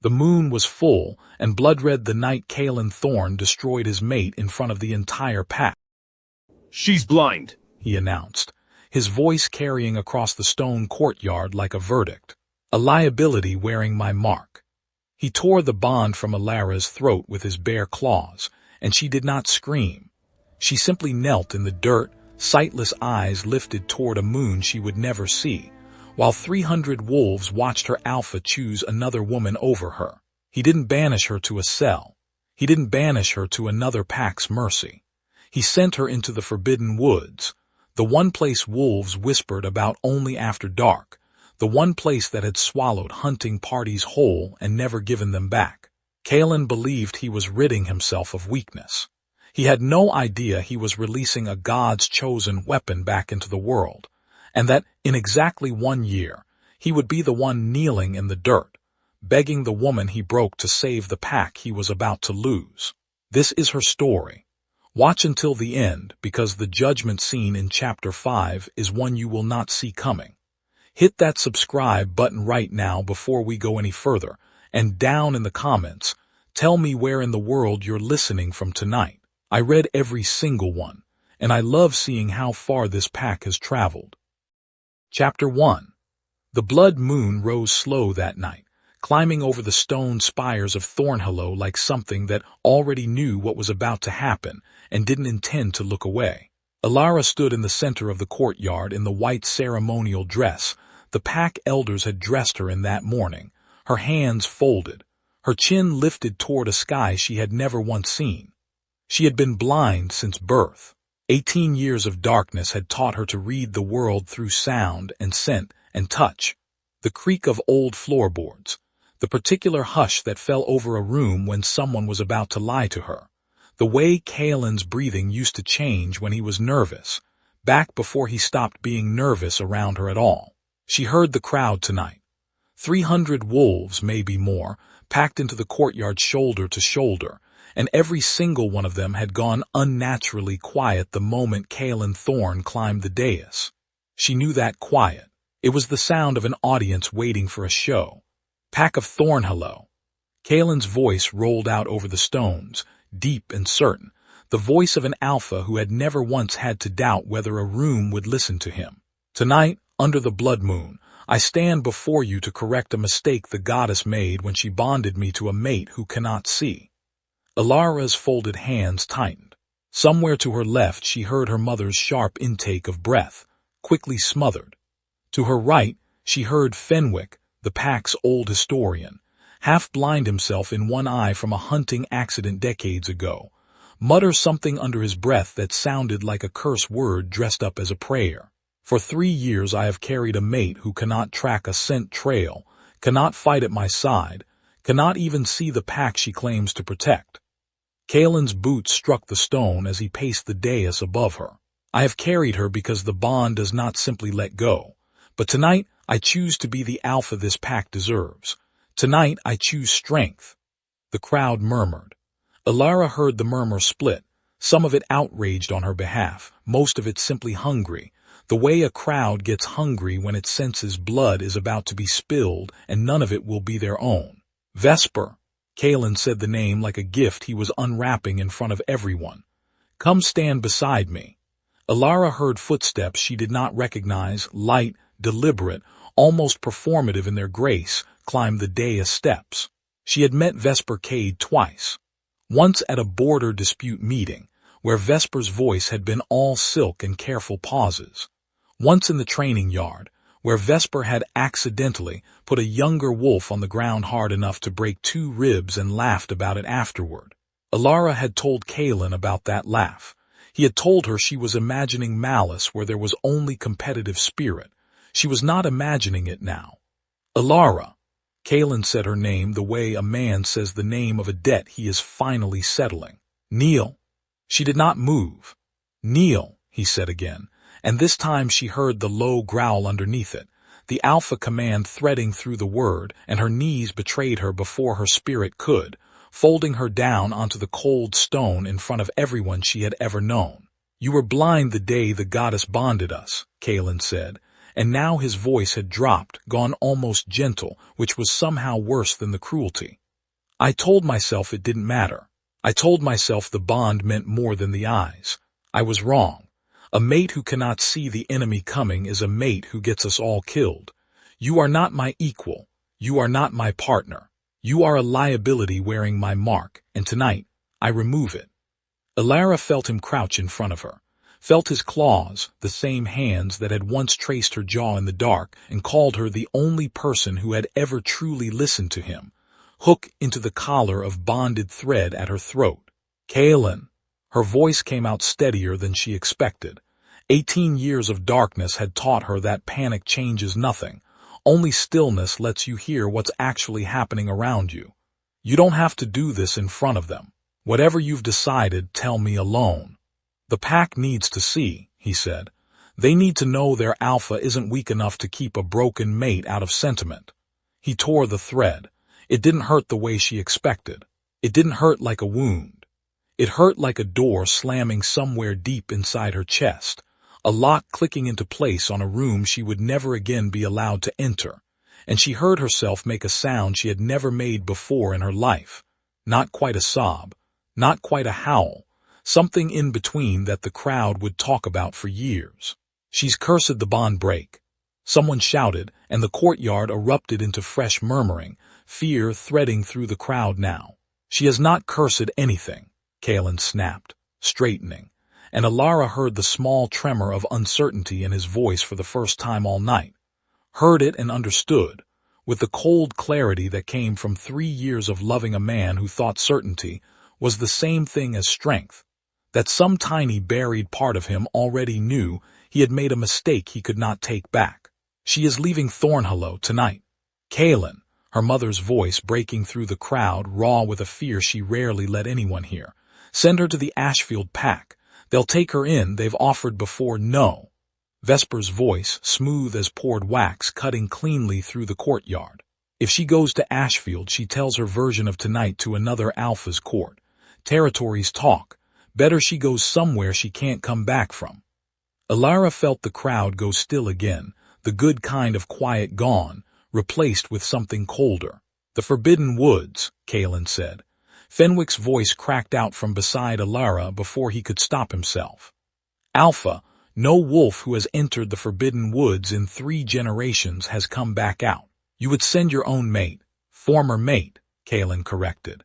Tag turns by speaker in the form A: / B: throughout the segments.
A: The moon was full, and blood-red the night Kaelen Thorn destroyed his mate in front of the entire pack.
B: "She's blind,"
A: he announced, his voice carrying across the stone courtyard like a verdict. A liability wearing my mark. He tore the bond from Elara's throat with his bare claws, and she did not scream. She simply knelt in the dirt, sightless eyes lifted toward a moon she would never see, while 300 wolves watched her alpha choose another woman over her. He didn't banish her to a cell. He didn't banish her to another pack's mercy. He sent her into the forbidden woods, the one place wolves whispered about only after dark, the one place that had swallowed hunting parties whole and never given them back. Kaelen believed he was ridding himself of weakness. He had no idea he was releasing a god's chosen weapon back into the world, and that in exactly 1 year, he would be the one kneeling in the dirt, begging the woman he broke to save the pack he was about to lose. This is her story. Watch until the end, because the judgment scene in Chapter 5 is one you will not see coming. Hit that subscribe button right now before we go any further, and down in the comments, tell me where in the world you're listening from tonight. I read every single one, and I love seeing how far this pack has traveled. Chapter 1. The blood moon rose slow that night, climbing over the stone spires of Thornhollow like something that already knew what was about to happen and didn't intend to look away. Elara stood in the center of the courtyard in the white ceremonial dress the pack elders had dressed her in that morning, her hands folded, her chin lifted toward a sky she had never once seen. She had been blind since birth. 18 years of darkness had taught her to read the world through sound and scent and touch, the creak of old floorboards, the particular hush that fell over a room when someone was about to lie to her, the way Kaelen's breathing used to change when he was nervous, back before he stopped being nervous around her at all. She heard the crowd tonight. 300 wolves, maybe more, packed into the courtyard shoulder to shoulder, and every single one of them had gone unnaturally quiet the moment Kaelen Thorn climbed the dais. She knew that quiet. It was the sound of an audience waiting for a show. Pack of Thornhollow. Kaelen's voice rolled out over the stones, deep and certain, the voice of an alpha who had never once had to doubt whether a room would listen to him. Tonight, under the blood moon, I stand before you to correct a mistake the goddess made when she bonded me to a mate who cannot see. Elara's folded hands tightened. Somewhere to her left she heard her mother's sharp intake of breath, quickly smothered. To her right she heard Fenwick, the pack's old historian, half blind himself in one eye from a hunting accident decades ago, mutter something under his breath that sounded like a curse word dressed up as a prayer. For 3 years I have carried a mate who cannot track a scent trail, cannot fight at my side, cannot even see the pack she claims to protect. Kaelen's boots struck the stone as he paced the dais above her. I have carried her because the bond does not simply let go. But tonight I choose to be the alpha this pack deserves. Tonight I choose strength. The crowd murmured. Elara heard the murmur split, some of it outraged on her behalf, most of it simply hungry. The way a crowd gets hungry when it senses blood is about to be spilled and none of it will be their own. Vesper. Kaelen said the name like a gift he was unwrapping in front of everyone. Come stand beside me. Elara heard footsteps she did not recognize, light, deliberate, almost performative in their grace, climb the dais steps. She had met Vesper Cade twice. Once at a border dispute meeting, where Vesper's voice had been all silk and careful pauses. Once in the training yard, where Vesper had accidentally put a younger wolf on the ground hard enough to break 2 ribs and laughed about it afterward. Elara had told Kaelen about that laugh. He had told her she was imagining malice where there was only competitive spirit. She was not imagining it now. Elara. Kaelen said her name the way a man says the name of a debt he is finally settling. Kneel. She did not move. Kneel, he said again, and this time she heard the low growl underneath it, the alpha command threading through the word, and her knees betrayed her before her spirit could, folding her down onto the cold stone in front of everyone she had ever known. You were blind the day the goddess bonded us, Kaelen said, and now his voice had dropped, gone almost gentle, which was somehow worse than the cruelty. I told myself it didn't matter. I told myself the bond meant more than the eyes. I was wrong. A mate who cannot see the enemy coming is a mate who gets us all killed. You are not my equal. You are not my partner. You are a liability wearing my mark, and tonight, I remove it. Elara felt him crouch in front of her, felt his claws, the same hands that had once traced her jaw in the dark and called her the only person who had ever truly listened to him, hook into the collar of bonded thread at her throat. Kaelen. Her voice came out steadier than she expected. 18 years of darkness had taught her that panic changes nothing. Only stillness lets you hear what's actually happening around you. You don't have to do this in front of them. Whatever you've decided, tell me alone. The pack needs to see, he said. They need to know their alpha isn't weak enough to keep a broken mate out of sentiment. He tore the thread. It didn't hurt the way she expected. It didn't hurt like a wound. It hurt like a door slamming somewhere deep inside her chest, a lock clicking into place on a room she would never again be allowed to enter, and she heard herself make a sound she had never made before in her life. Not quite a sob, not quite a howl, something in between that the crowd would talk about for years. She's cursed the bond break. Someone shouted, and the courtyard erupted into fresh murmuring, fear threading through the crowd now. She has not cursed anything, Kaelen snapped, straightening, and Elara heard the small tremor of uncertainty in his voice for the first time all night. Heard it and understood, with the cold clarity that came from 3 years of loving a man who thought certainty was the same thing as strength, that some tiny buried part of him already knew he had made a mistake he could not take back. She is leaving Thornhollow tonight. Kaelen, her mother's voice breaking through the crowd, raw with a fear she rarely let anyone hear. Send her to the Ashfield pack. They'll take her in, they've offered before. No. Vesper's voice, smooth as poured wax, cutting cleanly through the courtyard. If she goes to Ashfield, she tells her version of tonight to another Alpha's court. Territories talk. Better she goes somewhere she can't come back from. Elara felt the crowd go still again, the good kind of quiet gone, replaced with something colder. The Forbidden Woods, Kaelen said. Fenwick's voice cracked out from beside Elara before he could stop himself. Alpha, no wolf who has entered the Forbidden Woods in 3 generations has come back out. You would send your own mate, former mate, Kaelen corrected.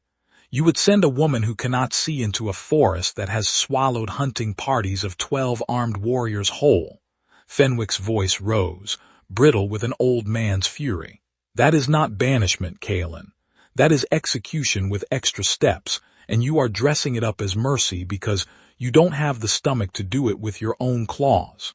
A: You would send a woman who cannot see into a forest that has swallowed hunting parties of 12 armed warriors whole. Fenwick's voice rose, brittle with an old man's fury. That is not banishment, Kaelen. That is execution with extra steps, and you are dressing it up as mercy because you don't have the stomach to do it with your own claws.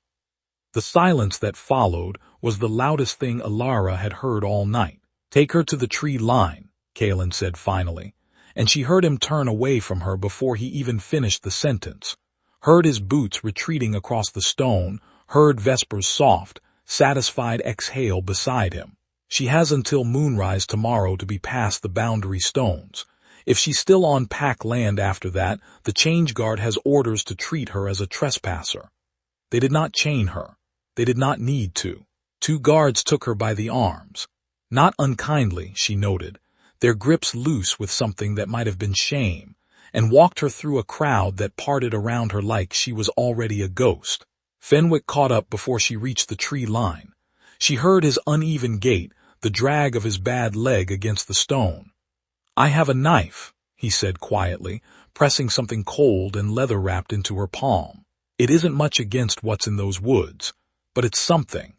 A: The silence that followed was the loudest thing Elara had heard all night. Take her to the tree line, Kaelen said finally, and she heard him turn away from her before he even finished the sentence. Heard his boots retreating across the stone, heard Vesper's soft, satisfied exhale beside him. She has until moonrise tomorrow to be past the boundary stones. If she's still on pack land after that, the change guard has orders to treat her as a trespasser. They did not chain her. They did not need to. 2 guards took her by the arms. Not unkindly, she noted, their grips loose with something that might have been shame, and walked her through a crowd that parted around her like she was already a ghost. Fenwick caught up before she reached the tree line. She heard his uneven gait, the drag of his bad leg against the stone. I have a knife, he said quietly, pressing something cold and leather-wrapped into her palm. It isn't much against what's in those woods, but it's something.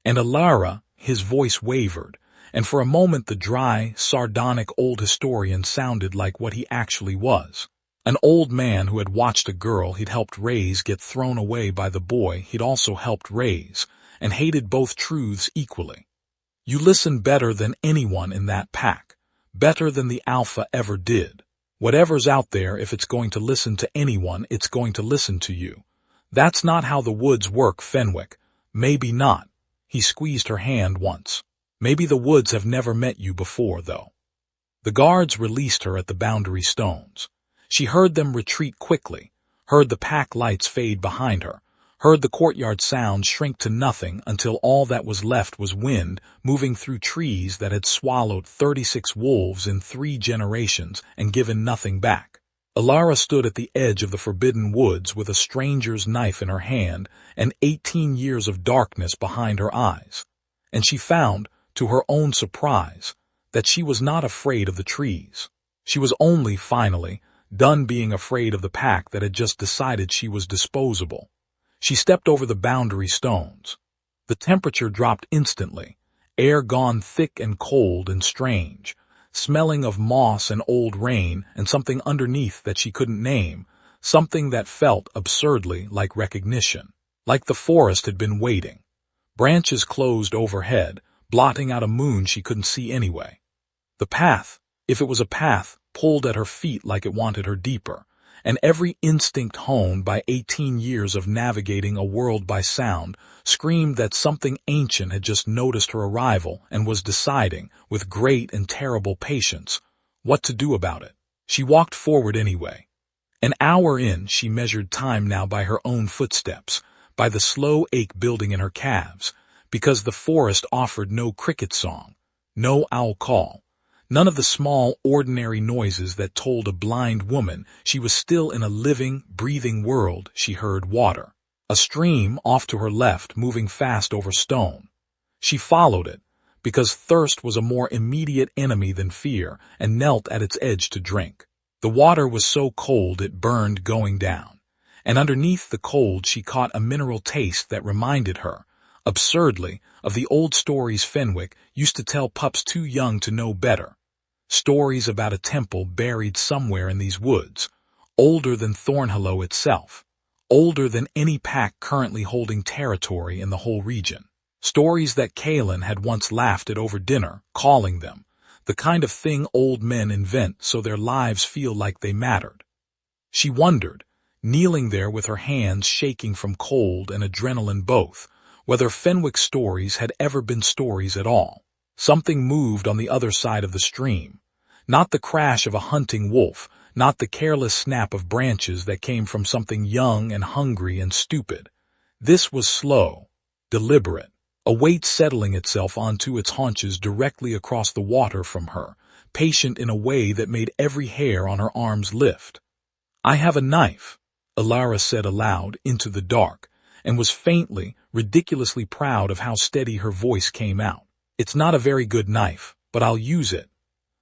A: And Elara, his voice wavered, and for a moment the dry, sardonic old historian sounded like what he actually was. An old man who had watched a girl he'd helped raise get thrown away by the boy he'd also helped raise, and hated both truths equally. You listen better than anyone in that pack, better than the Alpha ever did. Whatever's out there, if it's going to listen to anyone, it's going to listen to you. That's not how the woods work, Fenwick. Maybe not. He squeezed her hand once. Maybe the woods have never met you before, though. The guards released her at the boundary stones. She heard them retreat quickly, heard the pack lights fade behind her, heard the courtyard sounds shrink to nothing until all that was left was wind moving through trees that had swallowed 36 wolves in 3 generations and given nothing back. Elara stood at the edge of the forbidden woods with a stranger's knife in her hand and 18 years of darkness behind her eyes. And she found, to her own surprise, that she was not afraid of the trees. She was only, finally, done being afraid of the pack that had just decided she was disposable. She stepped over the boundary stones. The temperature dropped instantly, air gone thick and cold and strange, smelling of moss and old rain and something underneath that she couldn't name, something that felt absurdly like recognition, like the forest had been waiting. Branches closed overhead, blotting out a moon she couldn't see anyway. The path, if it was a path, pulled at her feet like it wanted her deeper, and every instinct honed by 18 years of navigating a world by sound screamed that something ancient had just noticed her arrival and was deciding, with great and terrible patience, what to do about it. She walked forward anyway. An hour in, she measured time now by her own footsteps, by the slow ache building in her calves, because the forest offered no cricket song, no owl call, none of the small, ordinary noises that told a blind woman she was still in a living, breathing world. She heard water, a stream off to her left moving fast over stone. She followed it, because thirst was a more immediate enemy than fear, and knelt at its edge to drink. The water was so cold it burned going down, and underneath the cold she caught a mineral taste that reminded her, absurdly, of the old stories Fenwick used to tell pups too young to know better. Stories about a temple buried somewhere in these woods, older than Thornhollow itself, older than any pack currently holding territory in the whole region. Stories that Kaelen had once laughed at over dinner, calling them the kind of thing old men invent so their lives feel like they mattered. She wondered, kneeling there with her hands shaking from cold and adrenaline both, whether Fenwick's stories had ever been stories at all. Something moved on the other side of the stream. Not the crash of a hunting wolf, not the careless snap of branches that came from something young and hungry and stupid. This was slow, deliberate, a weight settling itself onto its haunches directly across the water from her, patient in a way that made every hair on her arms lift. "I have a knife," Elara said aloud into the dark, and was faintly, ridiculously proud of how steady her voice came out. "It's not a very good knife, but I'll use it."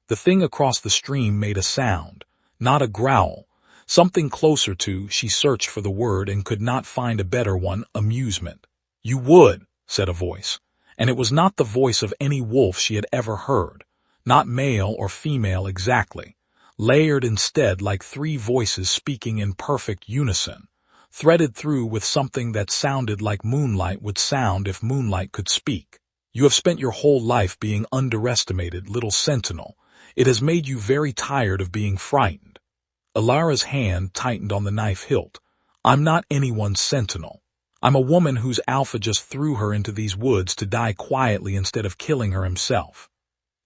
A: The thing across the stream made a sound, not a growl, something closer to, she searched for the word and could not find a better one, amusement. "You would," said a voice, and it was not the voice of any wolf she had ever heard, not male or female exactly, layered instead like 3 voices speaking in perfect unison, threaded through with something that sounded like moonlight would sound if moonlight could speak. "You have spent your whole life being underestimated, little sentinel. It has made you very tired of being frightened." Elara's hand tightened on the knife hilt. "I'm not anyone's sentinel. I'm a woman whose Alpha just threw her into these woods to die quietly instead of killing her himself."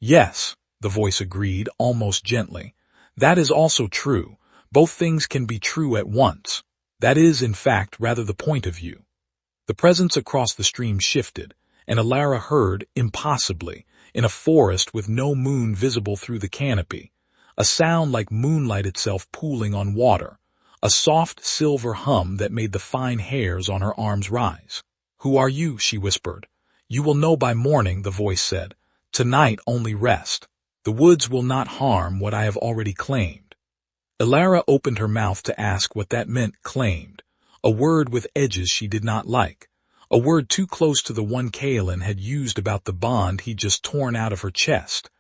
A: "Yes," the voice agreed, almost gently. "That is also true. Both things can be true at once. That is, in fact, rather the point of view." The presence across the stream shifted, and Elara heard, impossibly, in a forest with no moon visible through the canopy, a sound like moonlight itself pooling on water, a soft silver hum that made the fine hairs on her arms rise. "Who are you?" she whispered. "You will know by morning," the voice said. "Tonight only rest. The woods will not harm what I have already claimed." Elara opened her mouth to ask what that meant, claimed, a word with edges she did not like. A word too close to the one Kaelen had used about the bond he'd just torn out of her chest.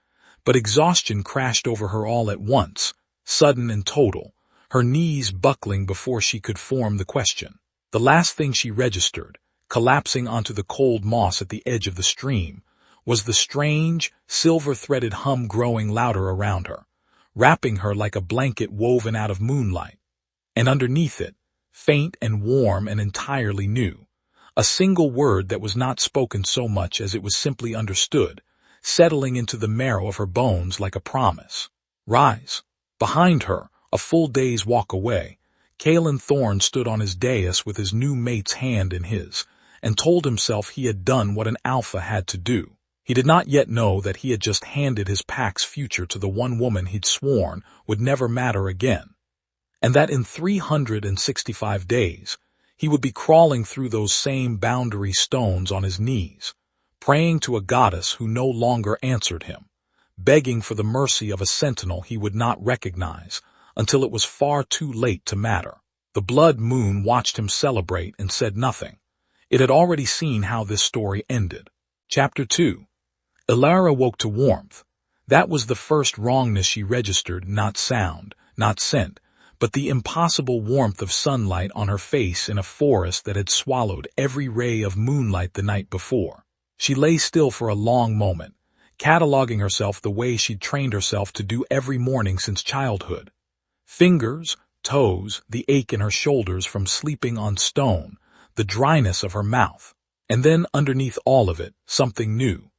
A: But exhaustion crashed over her all at once, sudden and total, her knees buckling before she could form the question. The last thing she registered, collapsing onto the cold moss at the edge of the stream, was the strange, silver-threaded hum growing louder around her, wrapping her like a blanket woven out of moonlight. And underneath it, faint and warm and entirely new, a single word that was not spoken so much as it was simply understood, settling into the marrow of her bones like a promise. "Rise." Behind her, a full day's walk away, Kaelen Thorne stood on his dais with his new mate's hand in his, and told himself he had done what an alpha had to do. He did not yet know that he had just handed his pack's future to the one woman he'd sworn would never matter again, and that in 365 days, he would be crawling through those same boundary stones on his knees, praying to a goddess who no longer answered him, begging for the mercy of a sentinel he would not recognize, until it was far too late to matter. The blood moon watched him celebrate and said nothing. It had already seen how this story ended. Chapter 2. Elara woke to warmth. That was the first wrongness she registered, not sound, not scent, but the impossible warmth of sunlight on her face in a forest that had swallowed every ray of moonlight the night before. She lay still for a long moment, cataloging herself the way she'd trained herself to do every morning since childhood. Fingers, toes, the ache in her shoulders from sleeping on stone, the dryness of her mouth. And then, underneath all of it, something new.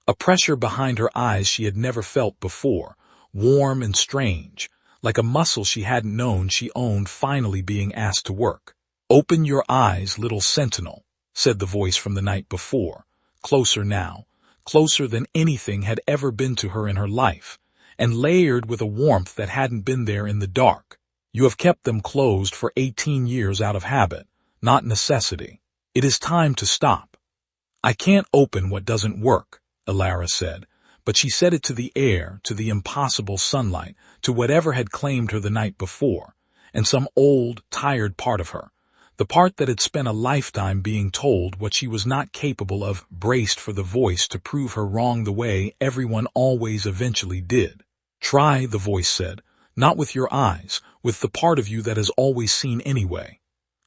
A: A pressure behind her eyes she had never felt before, warm and strange, like a muscle she hadn't known she owned finally being asked to work. "Open your eyes, little sentinel," said the voice from the night before, closer now, closer than anything had ever been to her in her life, and layered with a warmth that hadn't been there in the dark. "You have kept them closed for 18 years out of habit, not necessity. It is time to stop." "I can't open what doesn't work," Elara said, but she said it to the air, to the impossible sunlight, to whatever had claimed her the night before, and some old, tired part of her, the part that had spent a lifetime being told what she was not capable of, braced for the voice to prove her wrong the way everyone always eventually did. "Try," the voice said, "not with your eyes, with the part of you that has always seen anyway."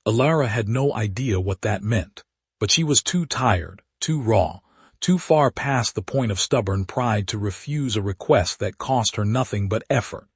A: Elara had no idea what that meant, but she was too tired, too raw, too far past the point of stubborn pride to refuse a request that cost her nothing but effort.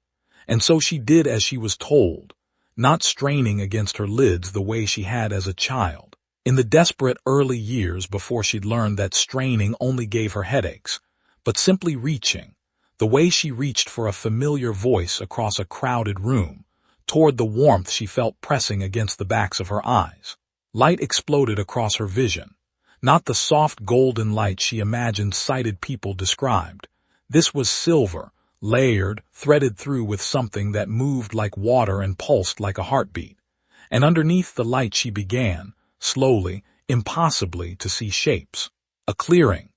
A: And so she did as she was told, not straining against her lids the way she had as a child, in the desperate early years before she'd learned that straining only gave her headaches, but simply reaching, the way she reached for a familiar voice across a crowded room, toward the warmth she felt pressing against the backs of her eyes. Light exploded across her vision, not the soft golden light she imagined sighted people described. This was silver, layered, threaded through with something that moved like water and pulsed like a heartbeat. And underneath the light she began, slowly, impossibly, to see shapes. A clearing.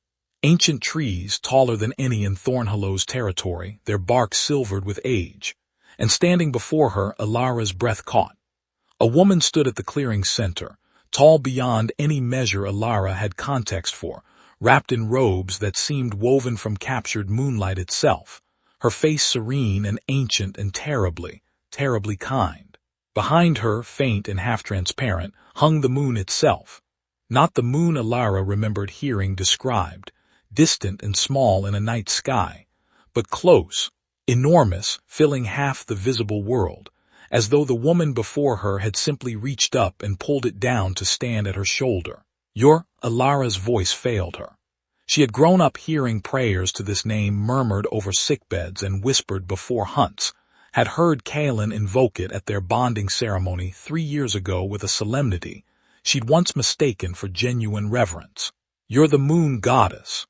A: Ancient trees, taller than any in Thornhollow's territory, their bark silvered with age. And standing before her, Elara's breath caught. A woman stood at the clearing's center, tall beyond any measure Elara had context for, wrapped in robes that seemed woven from captured moonlight itself, her face serene and ancient and terribly, terribly kind. Behind her, faint and half-transparent, hung the moon itself. Not the moon Elara remembered hearing described, distant and small in a night sky, but close, enormous, filling half the visible world, as though the woman before her had simply reached up and pulled it down to stand at her shoulder. Elara's voice failed her. She had grown up hearing prayers to this name murmured over sickbeds and whispered before hunts, had heard Kaelen invoke it at their bonding ceremony 3 years ago with a solemnity she'd once mistaken for genuine reverence. "You're the moon goddess."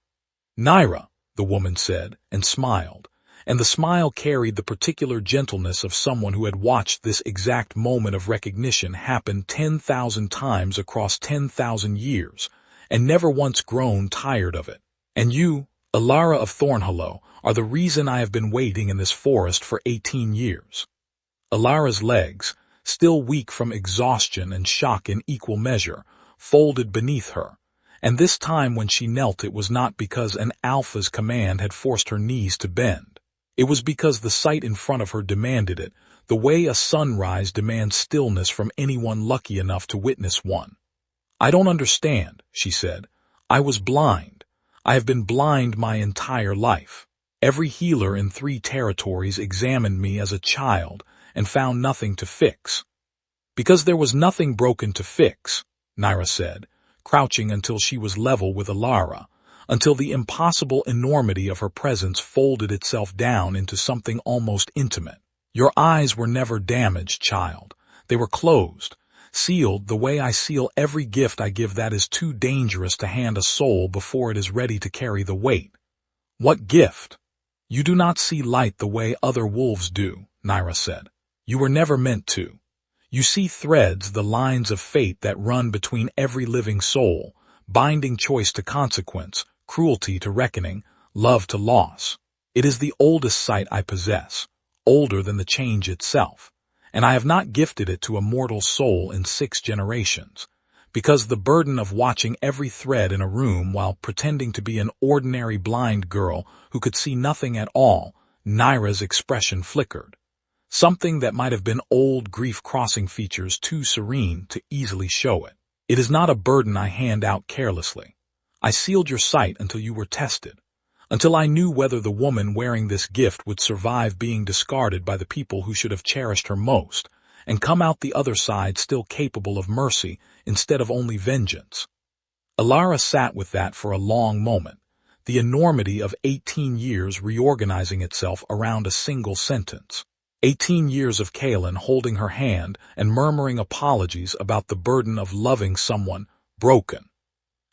A: "Nyra," the woman said, and smiled, and the smile carried the particular gentleness of someone who had watched this exact moment of recognition happen 10,000 times across 10,000 years, and never once grown tired of it. "And you, Elara of Thornhollow, are the reason I have been waiting in this forest for 18 years. Elara's legs, still weak from exhaustion and shock in equal measure, folded beneath her, and this time when she knelt it was not because an alpha's command had forced her knees to bend. It was because the sight in front of her demanded it, the way a sunrise demands stillness from anyone lucky enough to witness one. "I don't understand," she said. "I was blind. I have been blind my entire life. Every healer in 3 territories examined me as a child and found nothing to fix." "Because there was nothing broken to fix," Nyra said, crouching until she was level with Elara, until the impossible enormity of her presence folded itself down into something almost intimate. "Your eyes were never damaged, child. They were closed, sealed the way I seal every gift I give that is too dangerous to hand a soul before it is ready to carry the weight. What gift? You do not see light the way other wolves do, Naira said. You were never meant to. You see threads, the lines of fate that run between every living soul, binding choice to consequence, cruelty to reckoning, love to loss. It is the oldest sight I possess, older than the change itself, and I have not gifted it to a mortal soul in 6 generations, because the burden of watching every thread in a room while pretending to be an ordinary blind girl who could see nothing at all, Naira's expression flickered. Something that might have been old grief-crossing features too serene to easily show it. It is not a burden I hand out carelessly. I sealed your sight until you were tested, until I knew whether the woman wearing this gift would survive being discarded by the people who should have cherished her most, and come out the other side still capable of mercy instead of only vengeance. Elara sat with that for a long moment, the enormity of 18 years reorganizing itself around a single sentence. 18 years of Kaelen holding her hand and murmuring apologies about the burden of loving someone broken.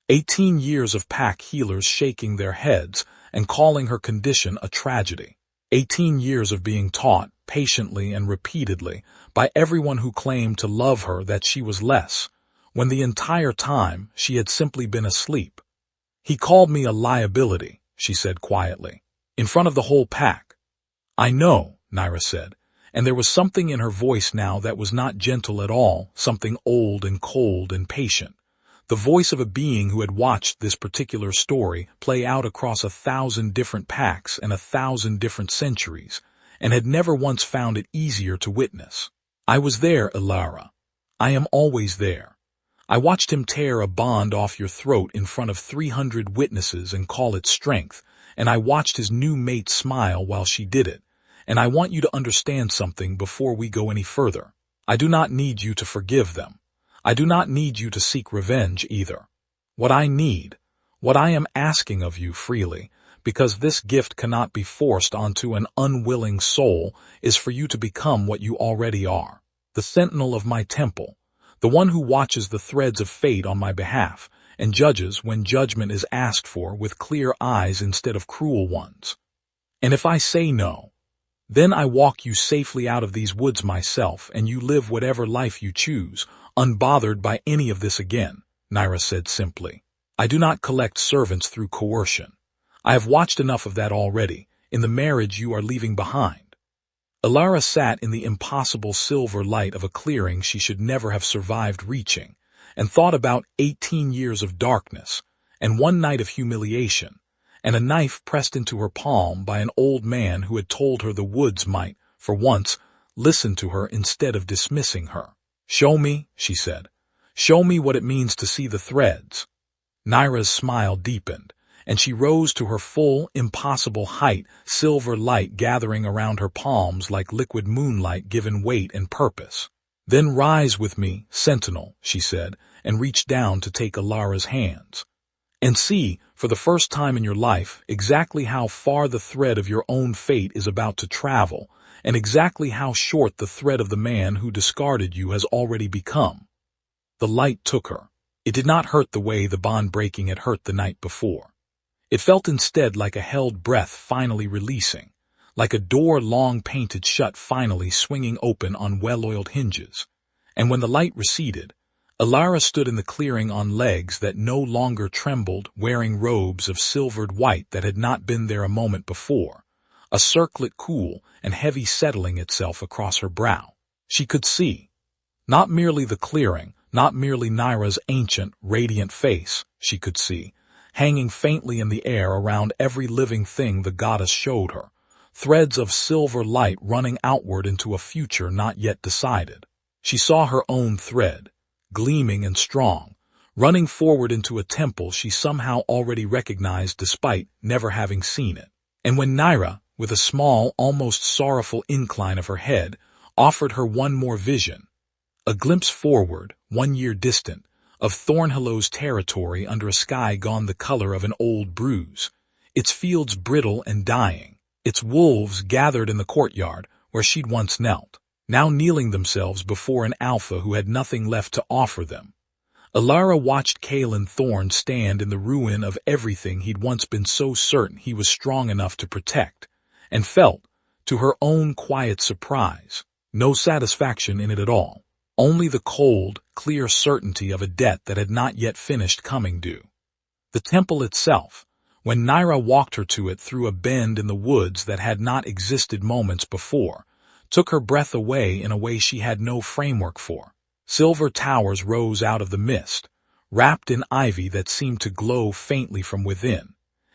A: 18 years of pack healers shaking their heads and calling her condition a tragedy. 18 years of being taught, patiently and repeatedly, by everyone who claimed to love her that she was less, when the entire time she had simply been asleep. He called me a liability, she said quietly, in front of the whole pack. I know, Naira said, and there was something in her voice now that was not gentle at all, something old and cold and patient. The voice of a being who had watched this particular story play out across 1,000 different packs and 1,000 different centuries, and had never once found it easier to witness. I was there, Elara. I am always there. I watched him tear a bond off your throat in front of 300 witnesses and call it strength, and I watched his new mate smile while she did it. And I want you to understand something before we go any further. I do not need you to forgive them. I do not need you to seek revenge either. What I need, what I am asking of you freely, because this gift cannot be forced onto an unwilling soul, is for you to become what you already are. The sentinel of my temple, the one who watches the threads of fate on my behalf, and judges when judgment is asked for with clear eyes instead of cruel ones. And if I say no, then I walk you safely out of these woods myself, and you live whatever life you choose, unbothered by any of this again, Naira said simply. I do not collect servants through coercion. I have watched enough of that already, in the marriage you are leaving behind. Elara sat in the impossible silver light of a clearing she should never have survived reaching, and thought about 18 years of darkness, and 1 night of humiliation, and a knife pressed into her palm by an old man who had told her the woods might, for once, listen to her instead of dismissing her. Show me, she said. Show me what it means to see the threads. Naira's smile deepened, and she rose to her full, impossible height, silver light gathering around her palms like liquid moonlight given weight and purpose. Then rise with me, Sentinel, she said, and reached down to take Elara's hands. And see, for the first time in your life, exactly how far the thread of your own fate is about to travel, and exactly how short the thread of the man who discarded you has already become. The light took her. It did not hurt the way the bond breaking had hurt the night before. It felt instead like a held breath finally releasing, like a door long painted shut finally swinging open on well-oiled hinges. And when the light receded, Elara stood in the clearing on legs that no longer trembled, wearing robes of silvered white that had not been there a moment before, a circlet cool and heavy settling itself across her brow. She could see, not merely the clearing, not merely Naira's ancient, radiant face, she could see, hanging faintly in the air around every living thing the goddess showed her, threads of silver light running outward into a future not yet decided. She saw her own thread, gleaming and strong, running forward into a temple she somehow already recognized despite never having seen it. And when Naira, with a small, almost sorrowful incline of her head, offered her one more vision, a glimpse forward, 1 year distant, of Thornhillow's territory under a sky gone the color of an old bruise, its fields brittle and dying, its wolves gathered in the courtyard where she'd once knelt. now kneeling themselves before an Alpha who had nothing left to offer them. Elara watched Kaelen Thorn stand in the ruin of everything he'd once been so certain he was strong enough to protect, and felt, to her own quiet surprise, no satisfaction in it at all, only the cold, clear certainty of a debt that had not yet finished coming due. The temple itself, when Naira walked her to it through a bend in the woods that had not existed moments before, took her breath away in a way she had no framework for. Silver towers rose out of the mist, wrapped in ivy that seemed to glow faintly from within,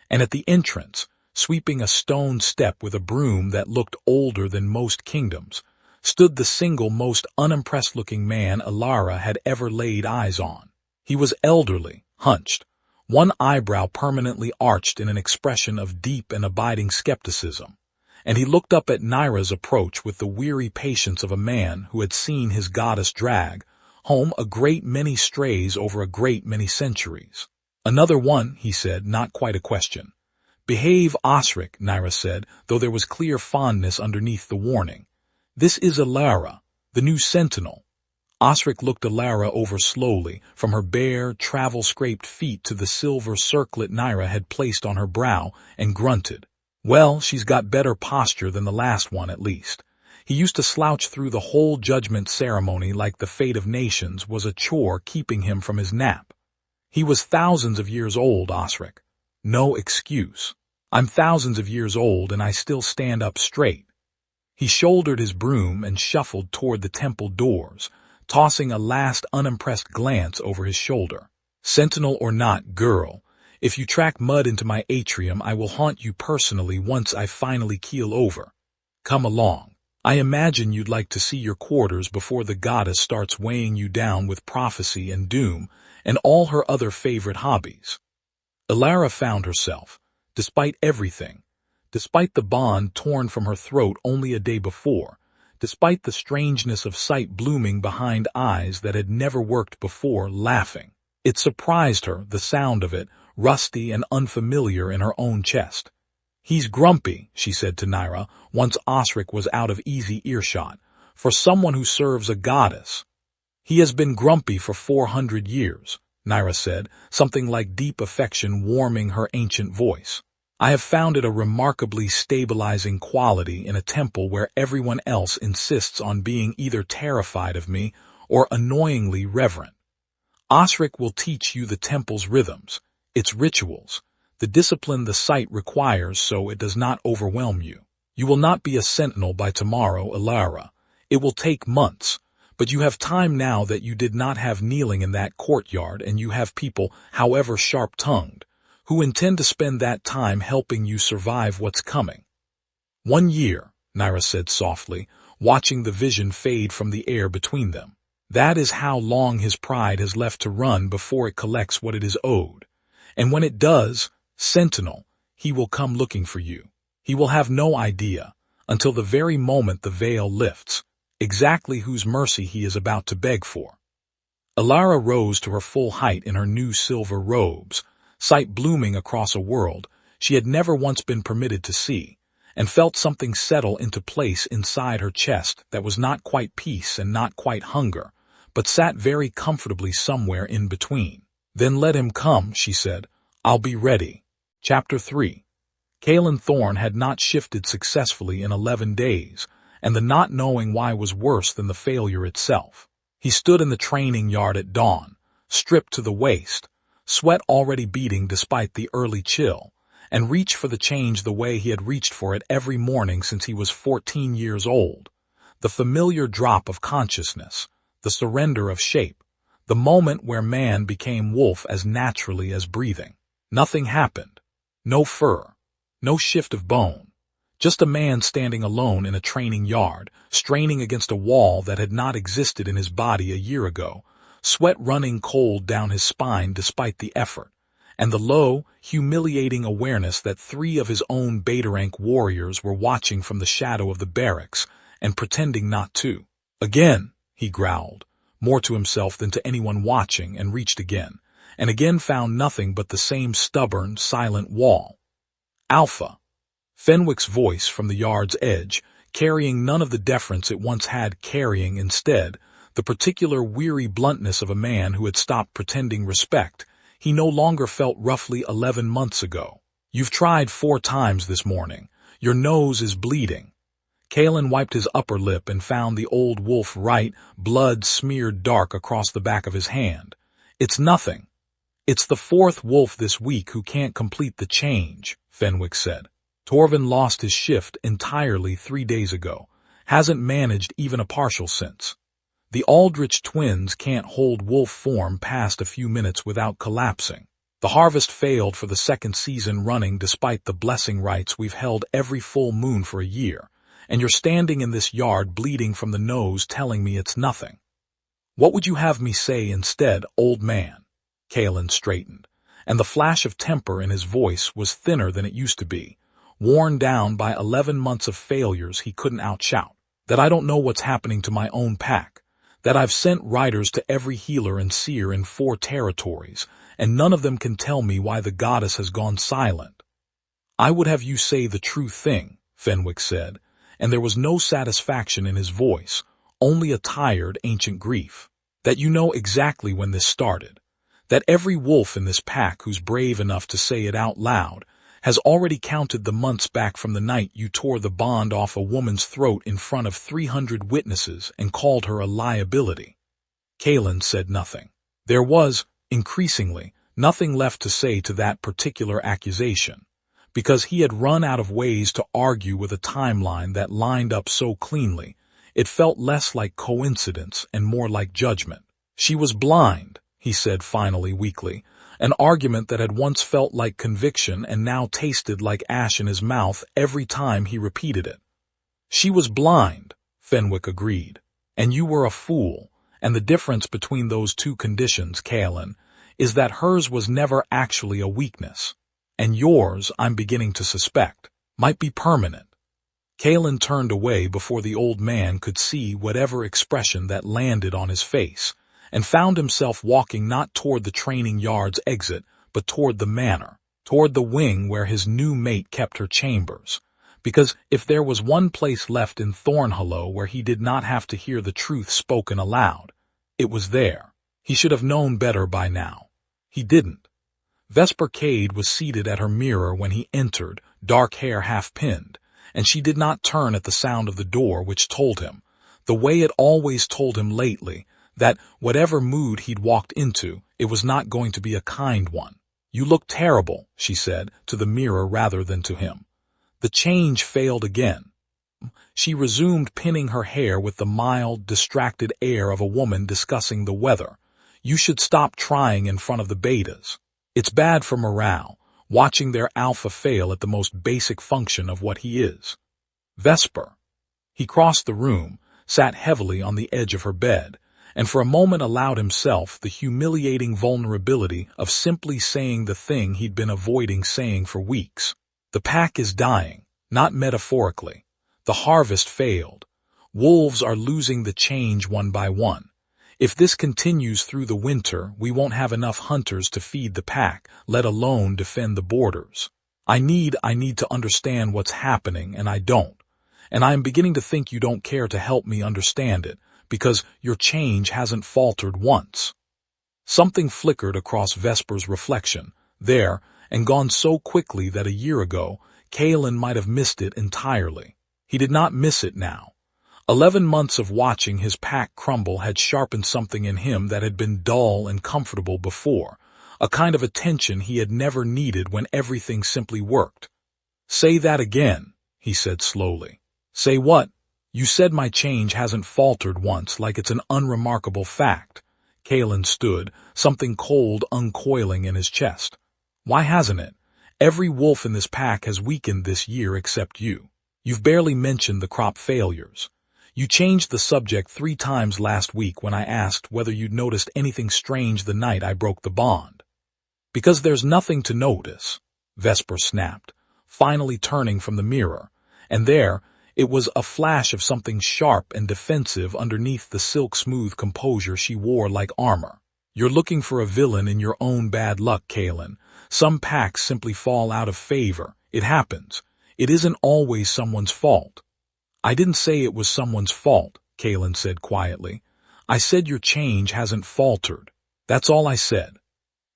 A: and at the entrance, sweeping a stone step with a broom that looked older than most kingdoms, stood the single most unimpressed-looking man Elara had ever laid eyes on. He was elderly, hunched, one eyebrow permanently arched in an expression of deep and abiding skepticism, and he looked up at Naira's approach with the weary patience of a man who had seen his goddess drag home a great many strays over a great many centuries. "Another one," he said, not quite a question. "Behave, Osric," Naira said, though there was clear fondness underneath the warning. "This is Elara, the new sentinel." Osric looked Elara over slowly, from her bare, travel-scraped feet to the silver circlet Naira had placed on her brow, and grunted. "Well, she's got better posture than the last one, at least." He used to slouch through the whole judgment ceremony like the fate of nations was a chore keeping him from his nap. He was thousands of years old, Osric. No excuse. I'm thousands of years old and I still stand up straight. He shouldered his broom and shuffled toward the temple doors, tossing a last unimpressed glance over his shoulder. "Sentinel or not, girl, if you track mud into my atrium, I will haunt you personally once I finally keel over. Come along. I imagine you'd like to see your quarters before the goddess starts weighing you down with prophecy and doom and all her other favorite hobbies." Elara found herself, despite everything, despite the bond torn from her throat only a day before, despite the strangeness of sight blooming behind eyes that had never worked before, laughing. It surprised her, the sound of it, rusty and unfamiliar in her own chest. "He's grumpy," she said to Naira, once Osric was out of easy earshot, "for someone who serves a goddess." "He has been grumpy for 400 years, Naira said, something like deep affection warming her ancient voice. "I have found it a remarkably stabilizing quality in a temple where everyone else insists on being either terrified of me or annoyingly reverent. Osric will teach you the temple's rhythms, its rituals, the discipline the site requires so it does not overwhelm you. You will not be a sentinel by tomorrow, Elara. It will take months, but you have time now that you did not have kneeling in that courtyard, and you have people, however sharp-tongued, who intend to spend that time helping you survive what's coming." "1 year," Naira said softly, watching the vision fade from the air between them. "That is how long his pride has left to run before it collects what it is owed. And when it does, Sentinel, he will come looking for you. He will have no idea, until the very moment the veil lifts, exactly whose mercy he is about to beg for." Elara rose to her full height in her new silver robes, sight blooming across a world she had never once been permitted to see, and felt something settle into place inside her chest that was not quite peace and not quite hunger, but sat very comfortably somewhere in between. "Then let him come," she said. "I'll be ready." Chapter 3. Kaelen Thorn had not shifted successfully in 11 days, and the not knowing why was worse than the failure itself. He stood in the training yard at dawn, stripped to the waist, sweat already beading despite the early chill, and reached for the change the way he had reached for it every morning since he was 14 years old. The familiar drop of consciousness, the surrender of shape, the moment where man became wolf as naturally as breathing. Nothing happened. No fur. No shift of bone. Just a man standing alone in a training yard, straining against a wall that had not existed in his body a year ago, sweat running cold down his spine despite the effort, and the low, humiliating awareness that 3 of his own beta-rank warriors were watching from the shadow of the barracks and pretending not to. "Again," he growled, more to himself than to anyone watching, and reached again, and again found nothing but the same stubborn, silent wall. "Alpha." Fenwick's voice from the yard's edge carrying none of the deference it once had, carrying instead the particular weary bluntness of a man who had stopped pretending respect he no longer felt roughly 11 months ago. "You've tried 4 times this morning. Your nose is bleeding." Kaelen wiped his upper lip and found the old wolf right, blood smeared dark across the back of his hand. "It's nothing." "It's the 4th wolf this week who can't complete the change," Fenwick said. "Torvin lost his shift entirely 3 days ago. Hasn't managed even a partial since. The Aldrich twins can't hold wolf form past a few minutes without collapsing. The harvest failed for the 2nd season running despite the blessing rites we've held every full moon for a year, and you're standing in this yard bleeding from the nose telling me it's nothing. What would you have me say instead, old man?" Kaelen straightened, and the flash of temper in his voice was thinner than it used to be, worn down by 11 months of failures he couldn't outshout. "That I don't know what's happening to my own pack. That I've sent riders to every healer and seer in 4 territories, and none of them can tell me why the goddess has gone silent." "I would have you say the true thing," Fenwick said, and there was no satisfaction in his voice, only a tired, ancient grief. "That you know exactly when this started. That every wolf in this pack who's brave enough to say it out loud has already counted the months back from the night you tore the bond off a woman's throat in front of 300 witnesses and called her a liability." Kaelen said nothing. There was, increasingly, nothing left to say to that particular accusation, because he had run out of ways to argue with a timeline that lined up so cleanly, it felt less like coincidence and more like judgment. "She was blind," he said finally weakly, an argument that had once felt like conviction and now tasted like ash in his mouth every time he repeated it. "She was blind," Fenwick agreed. "And you were a fool, and the difference between those 2 conditions, Kaelen, is that hers was never actually a weakness, and yours, I'm beginning to suspect, might be permanent." Kaelen turned away before the old man could see whatever expression that landed on his face, and found himself walking not toward the training yard's exit, but toward the manor, toward the wing where his new mate kept her chambers. Because if there was one place left in Thornhollow where he did not have to hear the truth spoken aloud, it was there. He should have known better by now. He didn't. Vesper Cade was seated at her mirror when he entered, dark hair half-pinned, and she did not turn at the sound of the door, which told him, the way it always told him lately, that whatever mood he'd walked into, it was not going to be a kind one. "You look terrible," she said, to the mirror rather than to him. The change failed again. She resumed pinning her hair with the mild, distracted air of a woman discussing the weather. "You should stop trying in front of the betas. It's bad for morale, watching their alpha fail at the most basic function of what he is." "Vesper." He crossed the room, sat heavily on the edge of her bed, and for a moment allowed himself the humiliating vulnerability of simply saying the thing he'd been avoiding saying for weeks. "The pack is dying, not metaphorically. The harvest failed. Wolves are losing the change one by one. If this continues through the winter, we won't have enough hunters to feed the pack, let alone defend the borders. I need to understand what's happening, and I don't. And I am beginning to think you don't care to help me understand it, because your change hasn't faltered once." Something flickered across Vesper's reflection, there, and gone so quickly that a year ago, Kaelen might have missed it entirely. He did not miss it now. 11 months of watching his pack crumble had sharpened something in him that had been dull and comfortable before, a kind of attention he had never needed when everything simply worked. "Say that again," he said slowly. "Say what?" "You said my change hasn't faltered once, like it's an unremarkable fact." Kaelen stood, something cold uncoiling in his chest. "Why hasn't it? Every wolf in this pack has weakened this year except you. You've barely mentioned the crop failures. You changed the subject 3 times last week when I asked whether you'd noticed anything strange the night I broke the bond." "Because there's nothing to notice," Vesper snapped, finally turning from the mirror, and there, it was a flash of something sharp and defensive underneath the silk-smooth composure she wore like armor. "You're looking for a villain in your own bad luck, Kaelen. Some packs simply fall out of favor. It happens. It isn't always someone's fault." I didn't say it was someone's fault, Kaelen said quietly. I said your change hasn't faltered. That's all I said.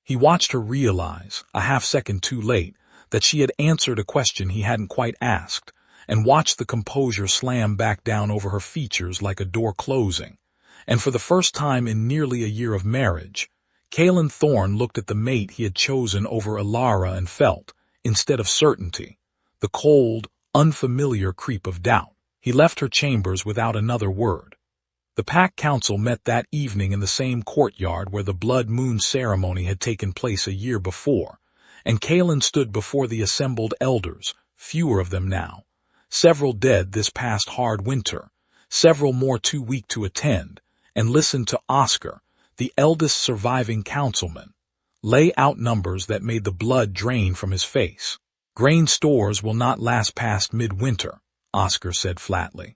A: He watched her realize, a half-second too late, that she had answered a question he hadn't quite asked, and watched the composure slam back down over her features like a door closing. And for the first time in nearly a year of marriage, Kaelen Thorne looked at the mate he had chosen over Elara and felt, instead of certainty, the cold, unfamiliar creep of doubt. He left her chambers without another word. The Pack Council met that evening in the same courtyard where the Blood Moon ceremony had taken place a year before, and Kaelen stood before the assembled elders, fewer of them now, several dead this past hard winter, several more too weak to attend, and listened to Oscar, the eldest surviving councilman, lay out numbers that made the blood drain from his face. Grain stores will not last past midwinter, Oscar said flatly.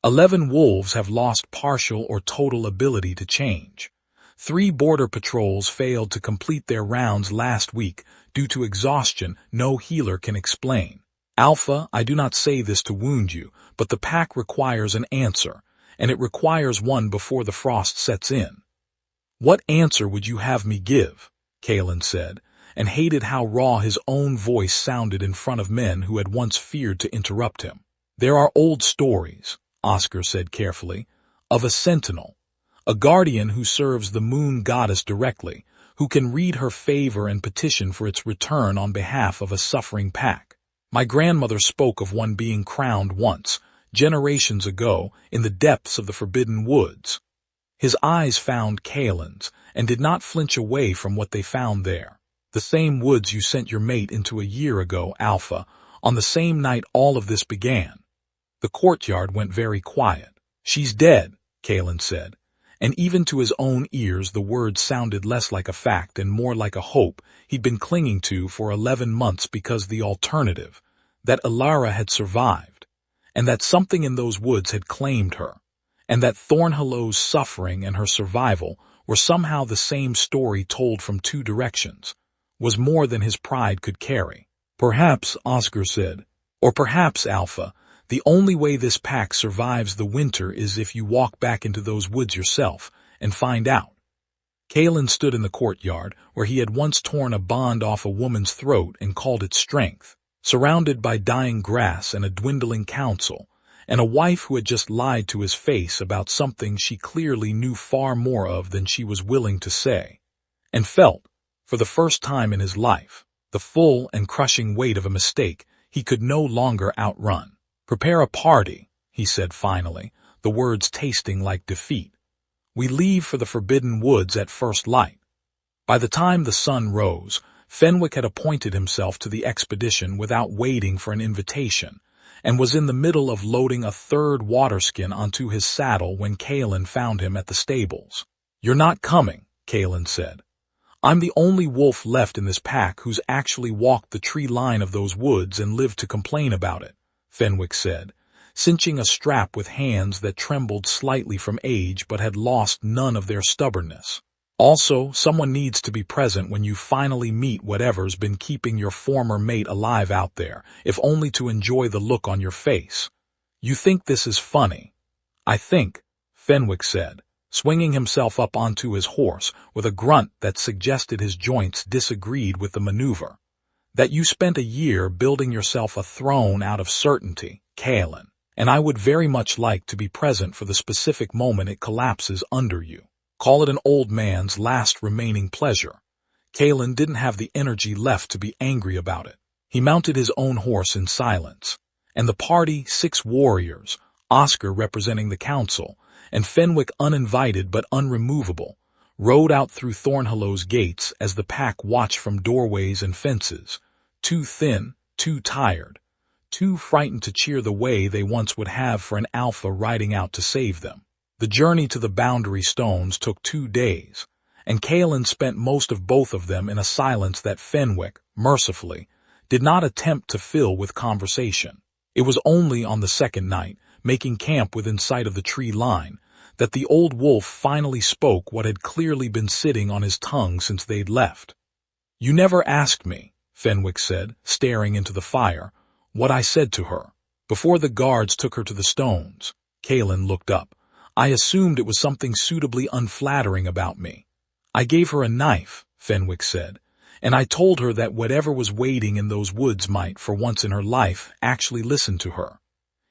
A: 11 wolves have lost partial or total ability to change. 3 border patrols failed to complete their rounds last week due to exhaustion no healer can explain. Alpha, I do not say this to wound you, but the pack requires an answer, and it requires one before the frost sets in. What answer would you have me give? Kaelen said, and hated how raw his own voice sounded in front of men who had once feared to interrupt him. There are old stories, Oscar said carefully, of a sentinel, a guardian who serves the moon goddess directly, who can read her favor and petition for its return on behalf of a suffering pack. My grandmother spoke of one being crowned once, generations ago, in the depths of the Forbidden Woods. His eyes found Kaelen's, and did not flinch away from what they found there. The same woods you sent your mate into a year ago, Alpha, on the same night all of this began. The courtyard went very quiet. She's dead, Kaelen said, and even to his own ears the words sounded less like a fact and more like a hope he'd been clinging to for 11 months because the alternative, that Elara had survived, and that something in those woods had claimed her, and that Thornhillow's suffering and her survival were somehow the same story told from 2 directions, was more than his pride could carry. Perhaps, Oscar said, or perhaps, Alpha, the only way this pack survives the winter is if you walk back into those woods yourself and find out. Kaelen stood in the courtyard where he had once torn a bond off a woman's throat and called it strength, surrounded by dying grass and a dwindling council, and a wife who had just lied to his face about something she clearly knew far more of than she was willing to say, and felt, for the first time in his life, the full and crushing weight of a mistake he could no longer outrun. Prepare a party, he said finally, the words tasting like defeat. We leave for the Forbidden Woods at first light. By the time the sun rose, Fenwick had appointed himself to the expedition without waiting for an invitation, and was in the middle of loading a 3rd waterskin onto his saddle when Kaelen found him at the stables. You're not coming, Kaelen said. I'm the only wolf left in this pack who's actually walked the tree line of those woods and lived to complain about it, Fenwick said, cinching a strap with hands that trembled slightly from age but had lost none of their stubbornness. Also, someone needs to be present when you finally meet whatever's been keeping your former mate alive out there, if only to enjoy the look on your face. You think this is funny? I think, Fenwick said, swinging himself up onto his horse with a grunt that suggested his joints disagreed with the maneuver, that you spent a year building yourself a throne out of certainty, Kaelen, and I would very much like to be present for the specific moment it collapses under you. Call it an old man's last remaining pleasure. Kaelen didn't have the energy left to be angry about it. He mounted his own horse in silence, and the party, 6 warriors, Oscar representing the council, and Fenwick uninvited but unremovable, rode out through Thornhillow's gates as the pack watched from doorways and fences, too thin, too tired, too frightened to cheer the way they once would have for an alpha riding out to save them. The journey to the boundary stones took 2 days, and Kaelen spent most of both of them in a silence that Fenwick, mercifully, did not attempt to fill with conversation. It was only on the 2nd night, making camp within sight of the tree line, that the old wolf finally spoke what had clearly been sitting on his tongue since they'd left. You never asked me, Fenwick said, staring into the fire, what I said to her. Before the guards took her to the stones, Kaelen looked up. I assumed it was something suitably unflattering about me. I gave her a knife, Fenwick said, and I told her that whatever was waiting in those woods might, for once in her life, actually listen to her.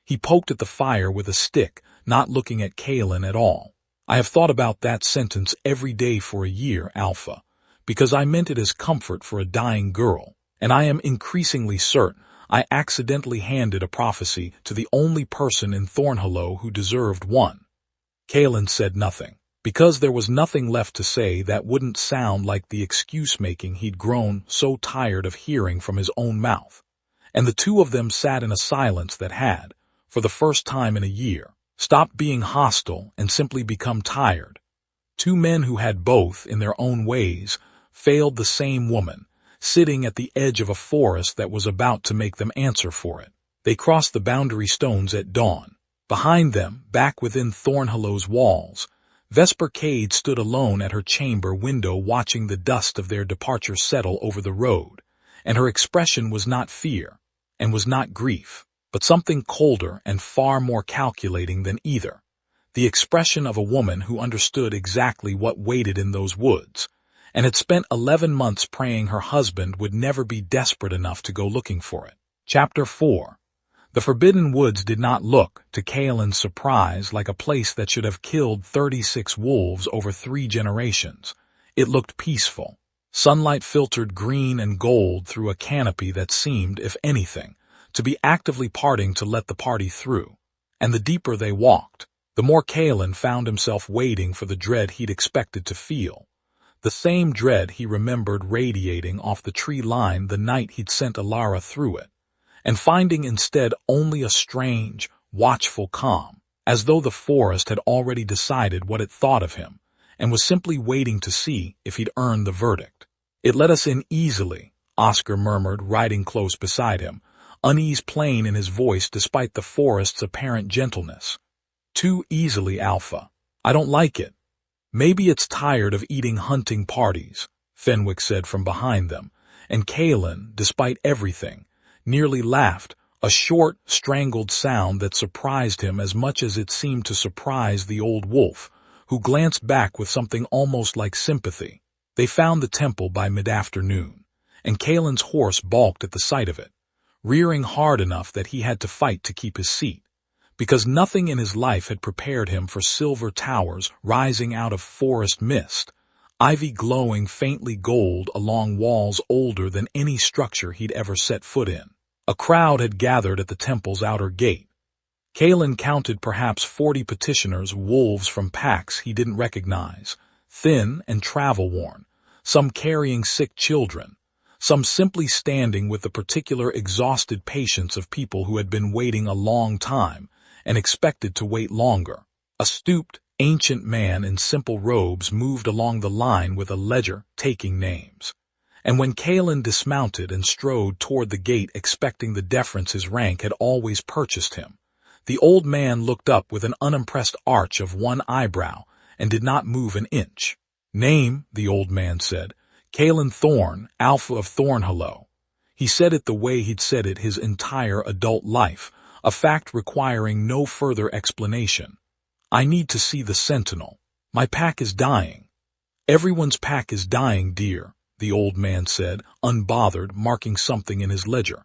A: He poked at the fire with a stick, not looking at Kaelen at all. I have thought about that sentence every day for a year, Alpha, because I meant it as comfort for a dying girl, and I am increasingly certain I accidentally handed a prophecy to the only person in Thornhollow who deserved one. Kaelen said nothing, because there was nothing left to say that wouldn't sound like the excuse-making he'd grown so tired of hearing from his own mouth, and the two of them sat in a silence that had, for the first time in a year, stopped being hostile and simply become tired. Two men who had both, in their own ways, failed the same woman, sitting at the edge of a forest that was about to make them answer for it. They crossed the boundary stones at dawn. Behind them, back within Thornhollow's walls, Vesper Cade stood alone at her chamber window watching the dust of their departure settle over the road, and her expression was not fear, and was not grief, but something colder and far more calculating than either. The expression of a woman who understood exactly what waited in those woods, and had spent 11 months praying her husband would never be desperate enough to go looking for it. Chapter 4. The Forbidden Woods did not look, to Kaelen's surprise, like a place that should have killed 36 wolves over 3 generations. It looked peaceful. Sunlight filtered green and gold through a canopy that seemed, if anything, to be actively parting to let the party through. And the deeper they walked, the more Kaelen found himself waiting for the dread he'd expected to feel. The same dread he remembered radiating off the tree line the night he'd sent Elara through it, and finding instead only a strange, watchful calm, as though the forest had already decided what it thought of him, and was simply waiting to see if he'd earned the verdict. "It let us in easily," Oscar murmured, riding close beside him, unease plain in his voice despite the forest's apparent gentleness. "Too easily, Alpha. I don't like it." "Maybe it's tired of eating hunting parties," Fenwick said from behind them, and Kaelen, despite everything, nearly laughed, a short, strangled sound that surprised him as much as it seemed to surprise the old wolf, who glanced back with something almost like sympathy. They found the temple by mid-afternoon, and Kaelen's horse balked at the sight of it, rearing hard enough that he had to fight to keep his seat, because nothing in his life had prepared him for silver towers rising out of forest mist, ivy glowing faintly gold along walls older than any structure he'd ever set foot in. A crowd had gathered at the temple's outer gate. Kaelen counted perhaps 40 petitioners, wolves from packs he didn't recognize, thin and travel-worn, some carrying sick children, some simply standing with the particular exhausted patience of people who had been waiting a long time and expected to wait longer. A stooped, ancient man in simple robes moved along the line with a ledger, taking names. And when Kaelen dismounted and strode toward the gate expecting the deference his rank had always purchased him, the old man looked up with an unimpressed arch of one eyebrow and did not move an inch. "Name," the old man said, "Kaelen Thorn, Alpha of Thornhollow." He said it the way he'd said it his entire adult life, a fact requiring no further explanation. "I need to see the Sentinel. My pack is dying." "Everyone's pack is dying, dear," the old man said, unbothered, marking something in his ledger.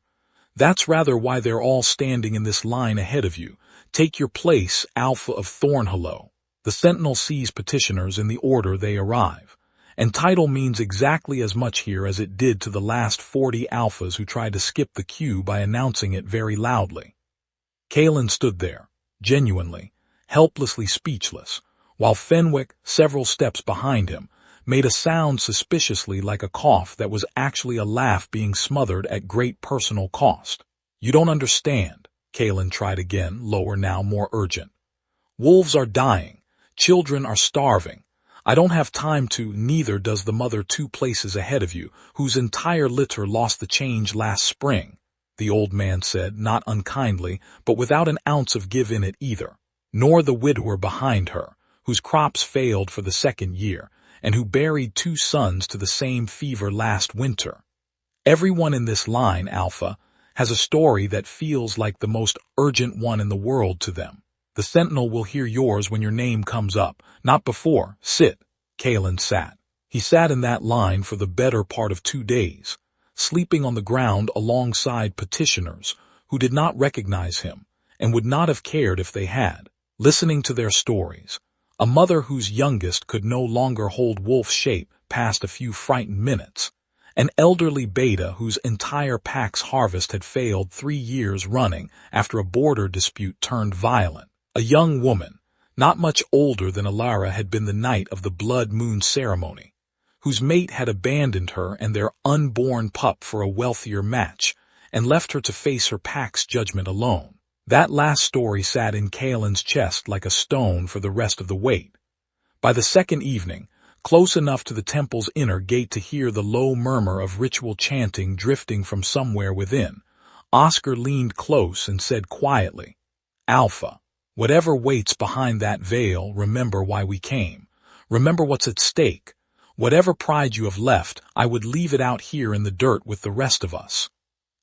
A: "That's rather why they're all standing in this line ahead of you. Take your place, Alpha of Thornhollow. The Sentinel sees petitioners in the order they arrive, and title means exactly as much here as it did to the last 40 Alphas who tried to skip the queue by announcing it very loudly." Kaelen stood there, genuinely, helplessly speechless, while Fenwick, several steps behind him, made a sound suspiciously like a cough that was actually a laugh being smothered at great personal cost. "You don't understand," Kaelen tried again, lower now, more urgent. "Wolves are dying. Children are starving. I don't have time to, neither does the mother 2 places ahead of you, whose entire litter lost the change last spring," the old man said, not unkindly, but without an ounce of give in it either. "Nor the widower behind her, whose crops failed for the 2nd year, and who buried 2 sons to the same fever last winter. Everyone in this line, Alpha, has a story that feels like the most urgent one in the world to them. The Sentinel will hear yours when your name comes up, not before. Sit. Kaelen sat. He sat in that line for the better part of 2 days, sleeping on the ground alongside petitioners who did not recognize him and would not have cared if they had, listening to their stories. A mother whose youngest could no longer hold wolf shape past a few frightened minutes. An elderly beta whose entire pack's harvest had failed 3 years running after a border dispute turned violent. A young woman, not much older than Elara, had been the night of the blood moon ceremony, whose mate had abandoned her and their unborn pup for a wealthier match and left her to face her pack's judgment alone. That last story sat in Kaelen's chest like a stone for the rest of the wait. By the second evening, close enough to the temple's inner gate to hear the low murmur of ritual chanting drifting from somewhere within, Oscar leaned close and said quietly, "Alpha, whatever waits behind that veil, remember why we came. Remember what's at stake. Whatever pride you have left, I would leave it out here in the dirt with the rest of us."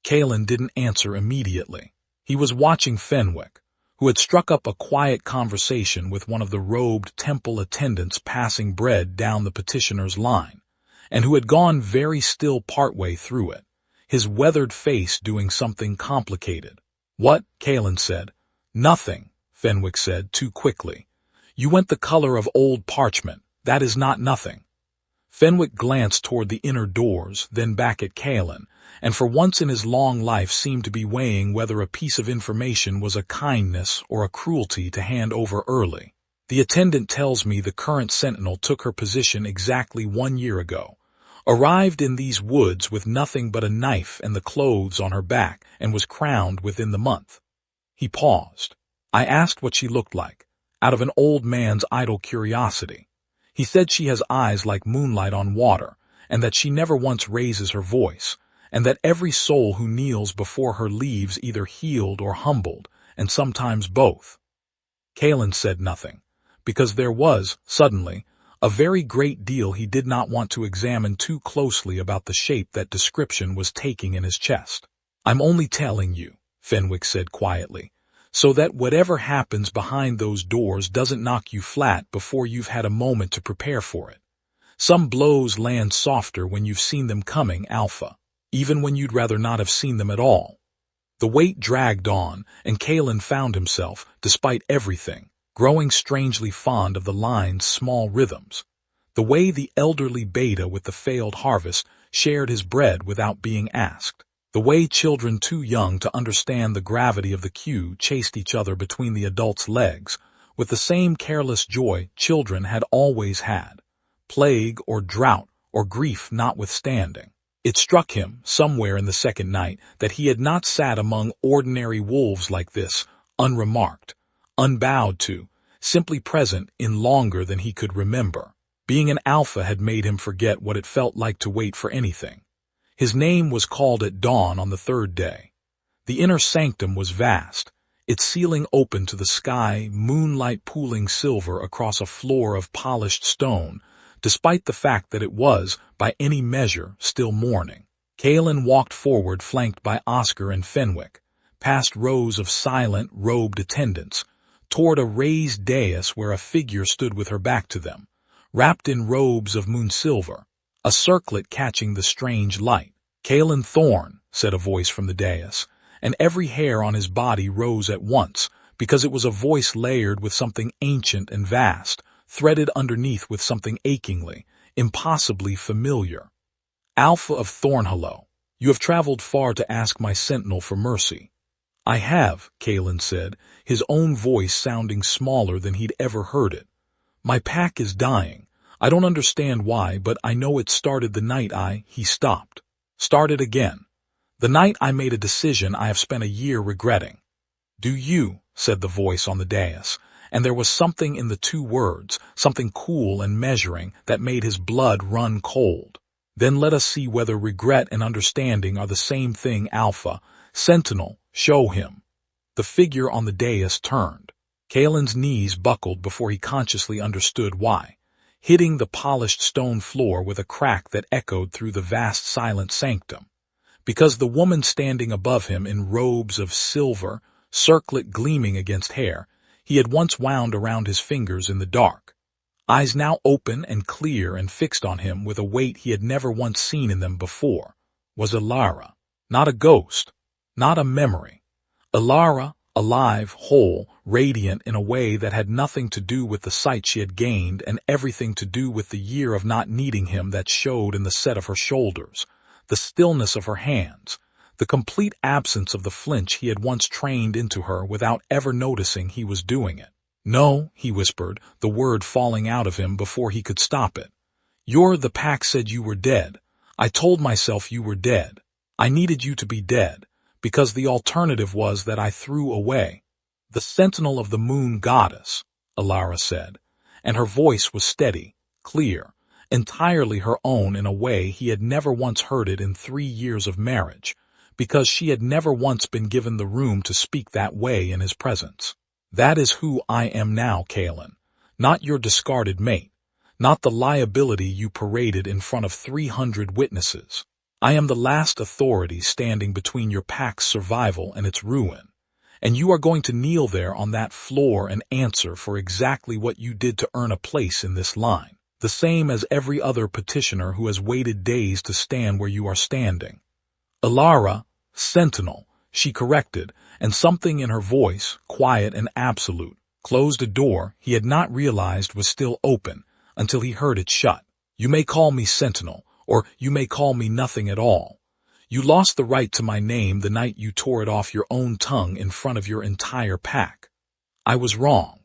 A: Kaelen didn't answer immediately. He was watching Fenwick, who had struck up a quiet conversation with one of the robed temple attendants passing bread down the petitioner's line, and who had gone very still partway through it, his weathered face doing something complicated. "What?" Kaelen said. "Nothing," Fenwick said too quickly. "You went the color of old parchment. That is not nothing." Fenwick glanced toward the inner doors, then back at Kaelen, and for once in his long life seemed to be weighing whether a piece of information was a kindness or a cruelty to hand over early. "The attendant tells me the current Sentinel took her position exactly 1 year ago, arrived in these woods with nothing but a knife and the clothes on her back, and was crowned within the month." He paused. "I asked what she looked like, out of an old man's idle curiosity. He said she has eyes like moonlight on water, and that she never once raises her voice, and that every soul who kneels before her leaves either healed or humbled, and sometimes both." Kaelen said nothing, because there was, suddenly, a very great deal he did not want to examine too closely about the shape that description was taking in his chest. "I'm only telling you," Fenwick said quietly, "so that whatever happens behind those doors doesn't knock you flat before you've had a moment to prepare for it. Some blows land softer when you've seen them coming, Alpha, even when you'd rather not have seen them at all." The wait dragged on, and Kaelen found himself, despite everything, growing strangely fond of the line's small rhythms. The way the elderly beta with the failed harvest shared his bread without being asked. The way children too young to understand the gravity of the cue chased each other between the adults' legs, with the same careless joy children had always had, plague or drought or grief notwithstanding. It struck him, somewhere in the second night, that he had not sat among ordinary wolves like this, unremarked, unbowed to, simply present in longer than he could remember. Being an alpha had made him forget what it felt like to wait for anything. His name was called at dawn on the 3rd day. The inner sanctum was vast, its ceiling open to the sky, moonlight pooling silver across a floor of polished stone, despite the fact that it was, by any measure, still morning. Kaelen walked forward flanked by Oscar and Fenwick, past rows of silent, robed attendants, toward a raised dais where a figure stood with her back to them, wrapped in robes of moon silver, a circlet catching the strange light. "Kaelen Thorne," said a voice from the dais, and every hair on his body rose at once, because it was a voice layered with something ancient and vast, threaded underneath with something achingly, impossibly familiar. "Alpha of Thornhollow, you have traveled far to ask my Sentinel for mercy." "I have," Kaelen said, his own voice sounding smaller than he'd ever heard it. "My pack is dying. I don't understand why, but I know it started the night He stopped. "Started again. The night I made a decision I have spent a year regretting." "Do you?" said the voice on the dais, and there was something in the 2 words, something cool and measuring, that made his blood run cold. "Then let us see whether regret and understanding are the same thing, Alpha. Sentinel, show him." The figure on the dais turned. Kaelen's knees buckled before he consciously understood why, hitting the polished stone floor with a crack that echoed through the vast silent sanctum. because the woman standing above him in robes of silver, circlet gleaming against hair, he had once wound around his fingers in the dark, eyes now open and clear and fixed on him with a weight he had never once seen in them before, was Elara. Not a ghost, not a memory. Elara, alive, whole, radiant in a way that had nothing to do with the sight she had gained and everything to do with the year of not needing him that showed in the set of her shoulders, the stillness of her hands, the complete absence of the flinch he had once trained into her without ever noticing he was doing it. "No," he whispered, the word falling out of him before he could stop it. The pack said you were dead. I told myself you were dead. I needed you to be dead, because the alternative was that I threw away." "The sentinel of the moon goddess," Elara said, and her voice was steady, clear, entirely her own in a way he had never once heard it in 3 years of marriage, because she had never once been given the room to speak that way in his presence. "That is who I am now, Kaelen, not your discarded mate, not the liability you paraded in front of 300 witnesses. I am the last authority standing between your pack's survival and its ruin, and you are going to kneel there on that floor and answer for exactly what you did to earn a place in this line, the same as every other petitioner who has waited days to stand where you are standing." "Elara, Sentinel," she corrected, and something in her voice, quiet and absolute, closed a door he had not realized was still open until he heard it shut. "You may call me Sentinel, or you may call me nothing at all. You lost the right to my name the night you tore it off your own tongue in front of your entire pack. I was wrong."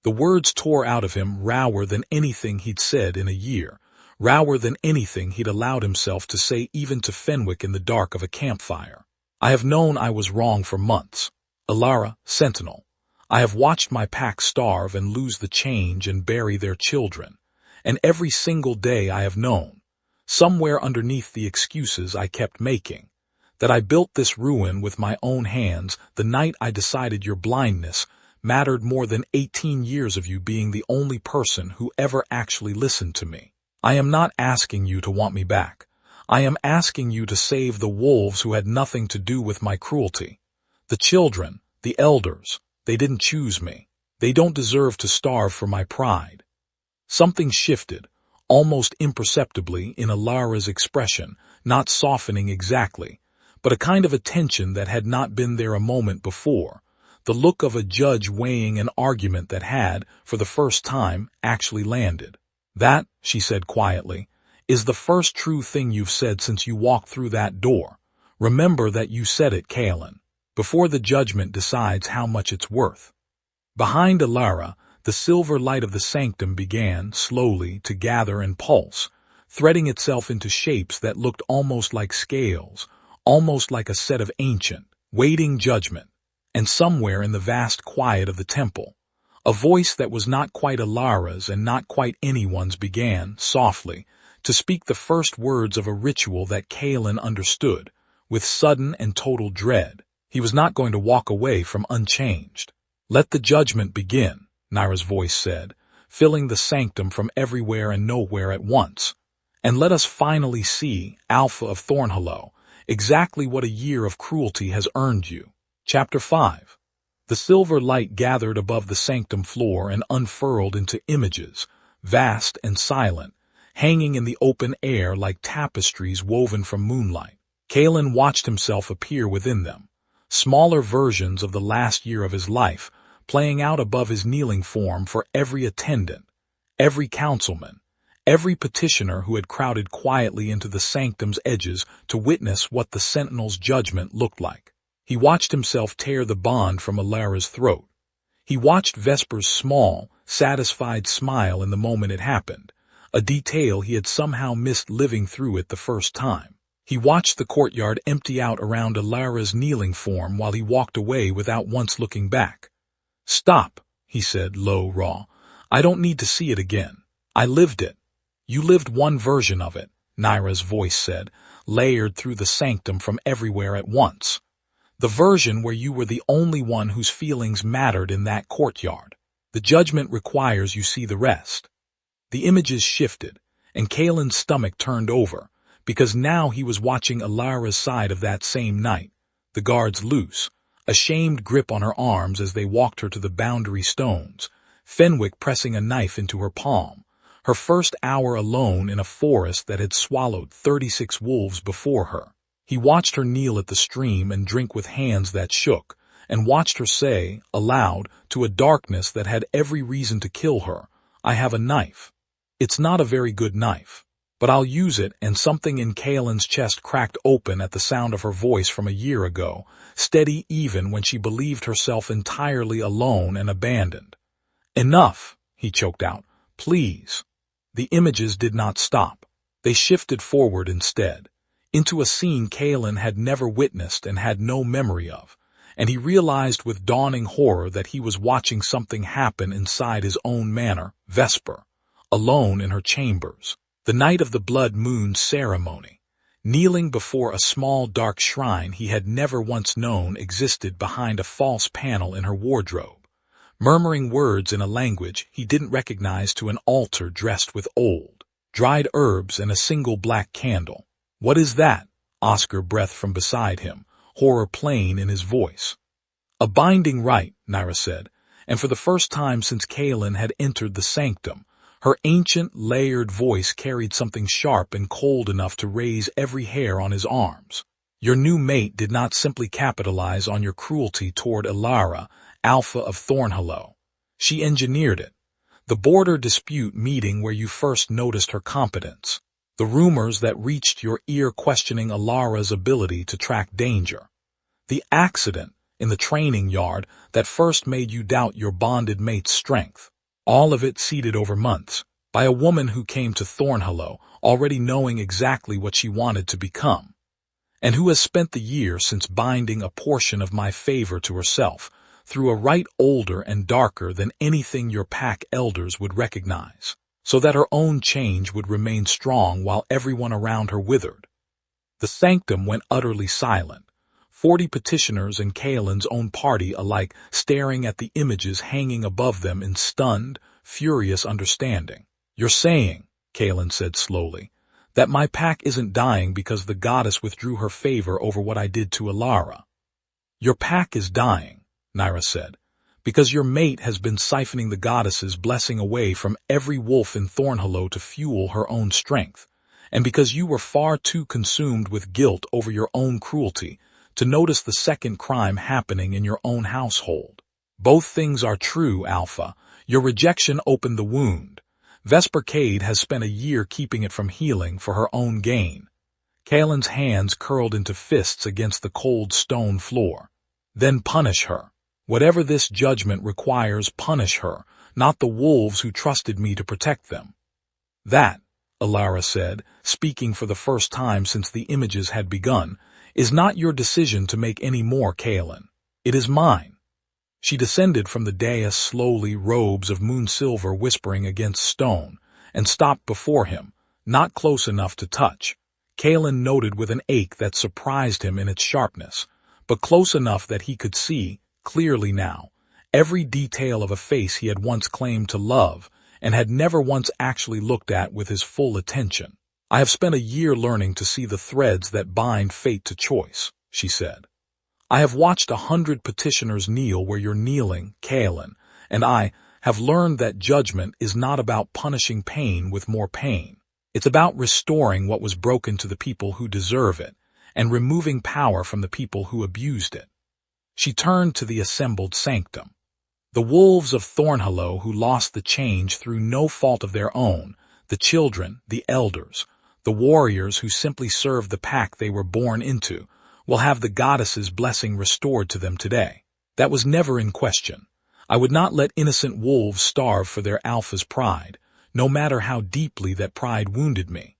A: The words tore out of him rower than anything he'd said in a year, rower than anything he'd allowed himself to say even to Fenwick in the dark of a campfire. "I have known I was wrong for months. Elara, Sentinel. I have watched my pack starve and lose the change and bury their children, and every single day I have known, somewhere underneath the excuses I kept making, that I built this ruin with my own hands the night I decided your blindness mattered more than 18 years of you being the only person who ever actually listened to me. I am not asking you to want me back. I am asking you to save the wolves who had nothing to do with my cruelty. The children, the elders, they didn't choose me. They don't deserve to starve for my pride." Something shifted, almost imperceptibly, in Elara's expression, not softening exactly, but a kind of attention that had not been there a moment before, the look of a judge weighing an argument that had, for the first time, actually landed. "That," she said quietly, "is the first true thing you've said since you walked through that door. Remember that you said it, Kaelen, before the judgment decides how much it's worth." Behind Elara, the silver light of the sanctum began, slowly, to gather and pulse, threading itself into shapes that looked almost like scales, almost like a set of ancient, waiting judgment. And somewhere in the vast quiet of the temple, a voice that was not quite Elara's and not quite anyone's began, softly, to speak the first words of a ritual that Kaelen understood, with sudden and total dread. He was not going to walk away from unchanged. "Let the judgment begin," Naira's voice said, filling the sanctum from everywhere and nowhere at once. "And let us finally see, Alpha of Thornhollow, exactly what a year of cruelty has earned you." Chapter 5. The silver light gathered above the sanctum floor and unfurled into images, vast and silent, hanging in the open air like tapestries woven from moonlight. Kaelen watched himself appear within them, smaller versions of the last year of his life, playing out above his kneeling form for every attendant, every councilman, every petitioner who had crowded quietly into the sanctum's edges to witness what the Sentinel's judgment looked like. He watched himself tear the bond from Elara's throat. He watched Vesper's small, satisfied smile in the moment it happened, a detail he had somehow missed living through it the first time. He watched the courtyard empty out around Elara's kneeling form while he walked away without once looking back. "Stop," he said, low, raw. "I don't need to see it again. I lived it." "You lived one version of it," Naira's voice said, layered through the sanctum from everywhere at once. "The version where you were the only one whose feelings mattered in that courtyard. The judgment requires you see the rest." The images shifted, and Kaelen's stomach turned over, because now he was watching Elara's side of that same night, the guards loose, a shamed grip on her arms as they walked her to the boundary stones, Fenwick pressing a knife into her palm, her first hour alone in a forest that had swallowed 36 wolves before her. He watched her kneel at the stream and drink with hands that shook, and watched her say, aloud, to a darkness that had every reason to kill her, "I have a knife. It's not a very good knife, but I'll use it," and something in Kaelen's chest cracked open at the sound of her voice from a year ago, steady even when she believed herself entirely alone and abandoned. "Enough," he choked out. "Please." The images did not stop. They shifted forward instead, into a scene Kaelen had never witnessed and had no memory of, and he realized with dawning horror that he was watching something happen inside his own manor, Vesper, alone in her chambers, the night of the blood moon ceremony, kneeling before a small dark shrine he had never once known existed behind a false panel in her wardrobe, murmuring words in a language he didn't recognize to an altar dressed with old, dried herbs and a single black candle. "What is that?" Oscar breathed from beside him, horror plain in his voice. "A binding rite," Nyra said, and for the first time since Kaelen had entered the sanctum, her ancient, layered voice carried something sharp and cold enough to raise every hair on his arms. "Your new mate did not simply capitalize on your cruelty toward Elara, Alpha of Thornhollow. She engineered it. The border dispute meeting where you first noticed her competence. The rumors that reached your ear questioning Elara's ability to track danger. The accident in the training yard that first made you doubt your bonded mate's strength. All of it seeded over months, by a woman who came to Thornhollow already knowing exactly what she wanted to become, and who has spent the year since binding a portion of my favor to herself through a rite older and darker than anything your pack elders would recognize, so that her own change would remain strong while everyone around her withered." The sanctum went utterly silent, 40 petitioners and Kaelen's own party alike staring at the images hanging above them in stunned, furious understanding. "You're saying," Kaelen said slowly, "that my pack isn't dying because the goddess withdrew her favor over what I did to Elara." "Your pack is dying," Nyra said, "because your mate has been siphoning the goddess's blessing away from every wolf in Thornhollow to fuel her own strength, and because you were far too consumed with guilt over your own cruelty to notice the second crime happening in your own household. Both things are true, Alpha. Your rejection opened the wound. Vesper Cade has spent a year keeping it from healing for her own gain." Kaelen's hands curled into fists against the cold stone floor. "Then punish her. Whatever this judgment requires, punish her, not the wolves who trusted me to protect them." "That," Elara said, speaking for the first time since the images had begun, "is not your decision to make any more, Kaelen. It is mine." She descended from the dais slowly, robes of moon silver whispering against stone, and stopped before him, not close enough to touch. Kaelen noted with an ache that surprised him in its sharpness, but close enough that he could see, clearly now, every detail of a face he had once claimed to love and had never once actually looked at with his full attention. "I have spent a year learning to see the threads that bind fate to choice," she said. "I have watched 100 petitioners kneel where you're kneeling, Kaelen, and I have learned that judgment is not about punishing pain with more pain. It's about restoring what was broken to the people who deserve it, and removing power from the people who abused it." She turned to the assembled sanctum. The wolves of Thornhollow who lost the change through no fault of their own, the children, the elders, the warriors who simply served the pack they were born into, will have the goddess's blessing restored to them today. That was never in question. I would not let innocent wolves starve for their alpha's pride, no matter how deeply that pride wounded me.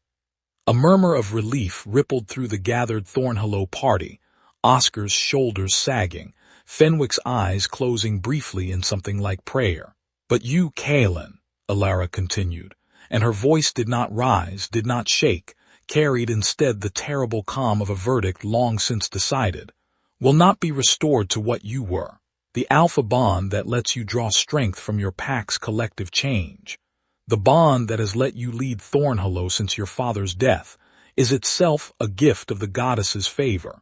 A: A murmur of relief rippled through the gathered Thornhollow party, Oscar's shoulders sagging, Fenwick's eyes closing briefly in something like prayer. "But you, Kaelen," Elara continued, and her voice did not rise, did not shake, carried instead the terrible calm of a verdict long since decided, "will not be restored to what you were, the alpha bond that lets you draw strength from your pack's collective change, the bond that has let you lead Thornhollow since your father's death. is itself a gift of the goddess's favor.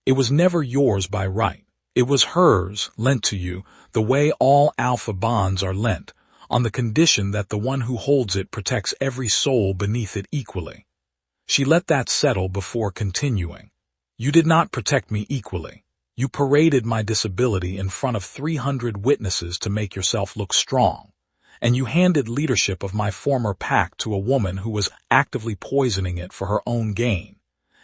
A: It was never yours by right. It was hers, lent to you, the way all alpha bonds are lent, on the condition that the one who holds it protects every soul beneath it equally. She let that settle before continuing. You did not protect me equally. You paraded my disability in front of 300 witnesses to make yourself look strong. And you handed leadership of my former pack to a woman who was actively poisoning it for her own gain.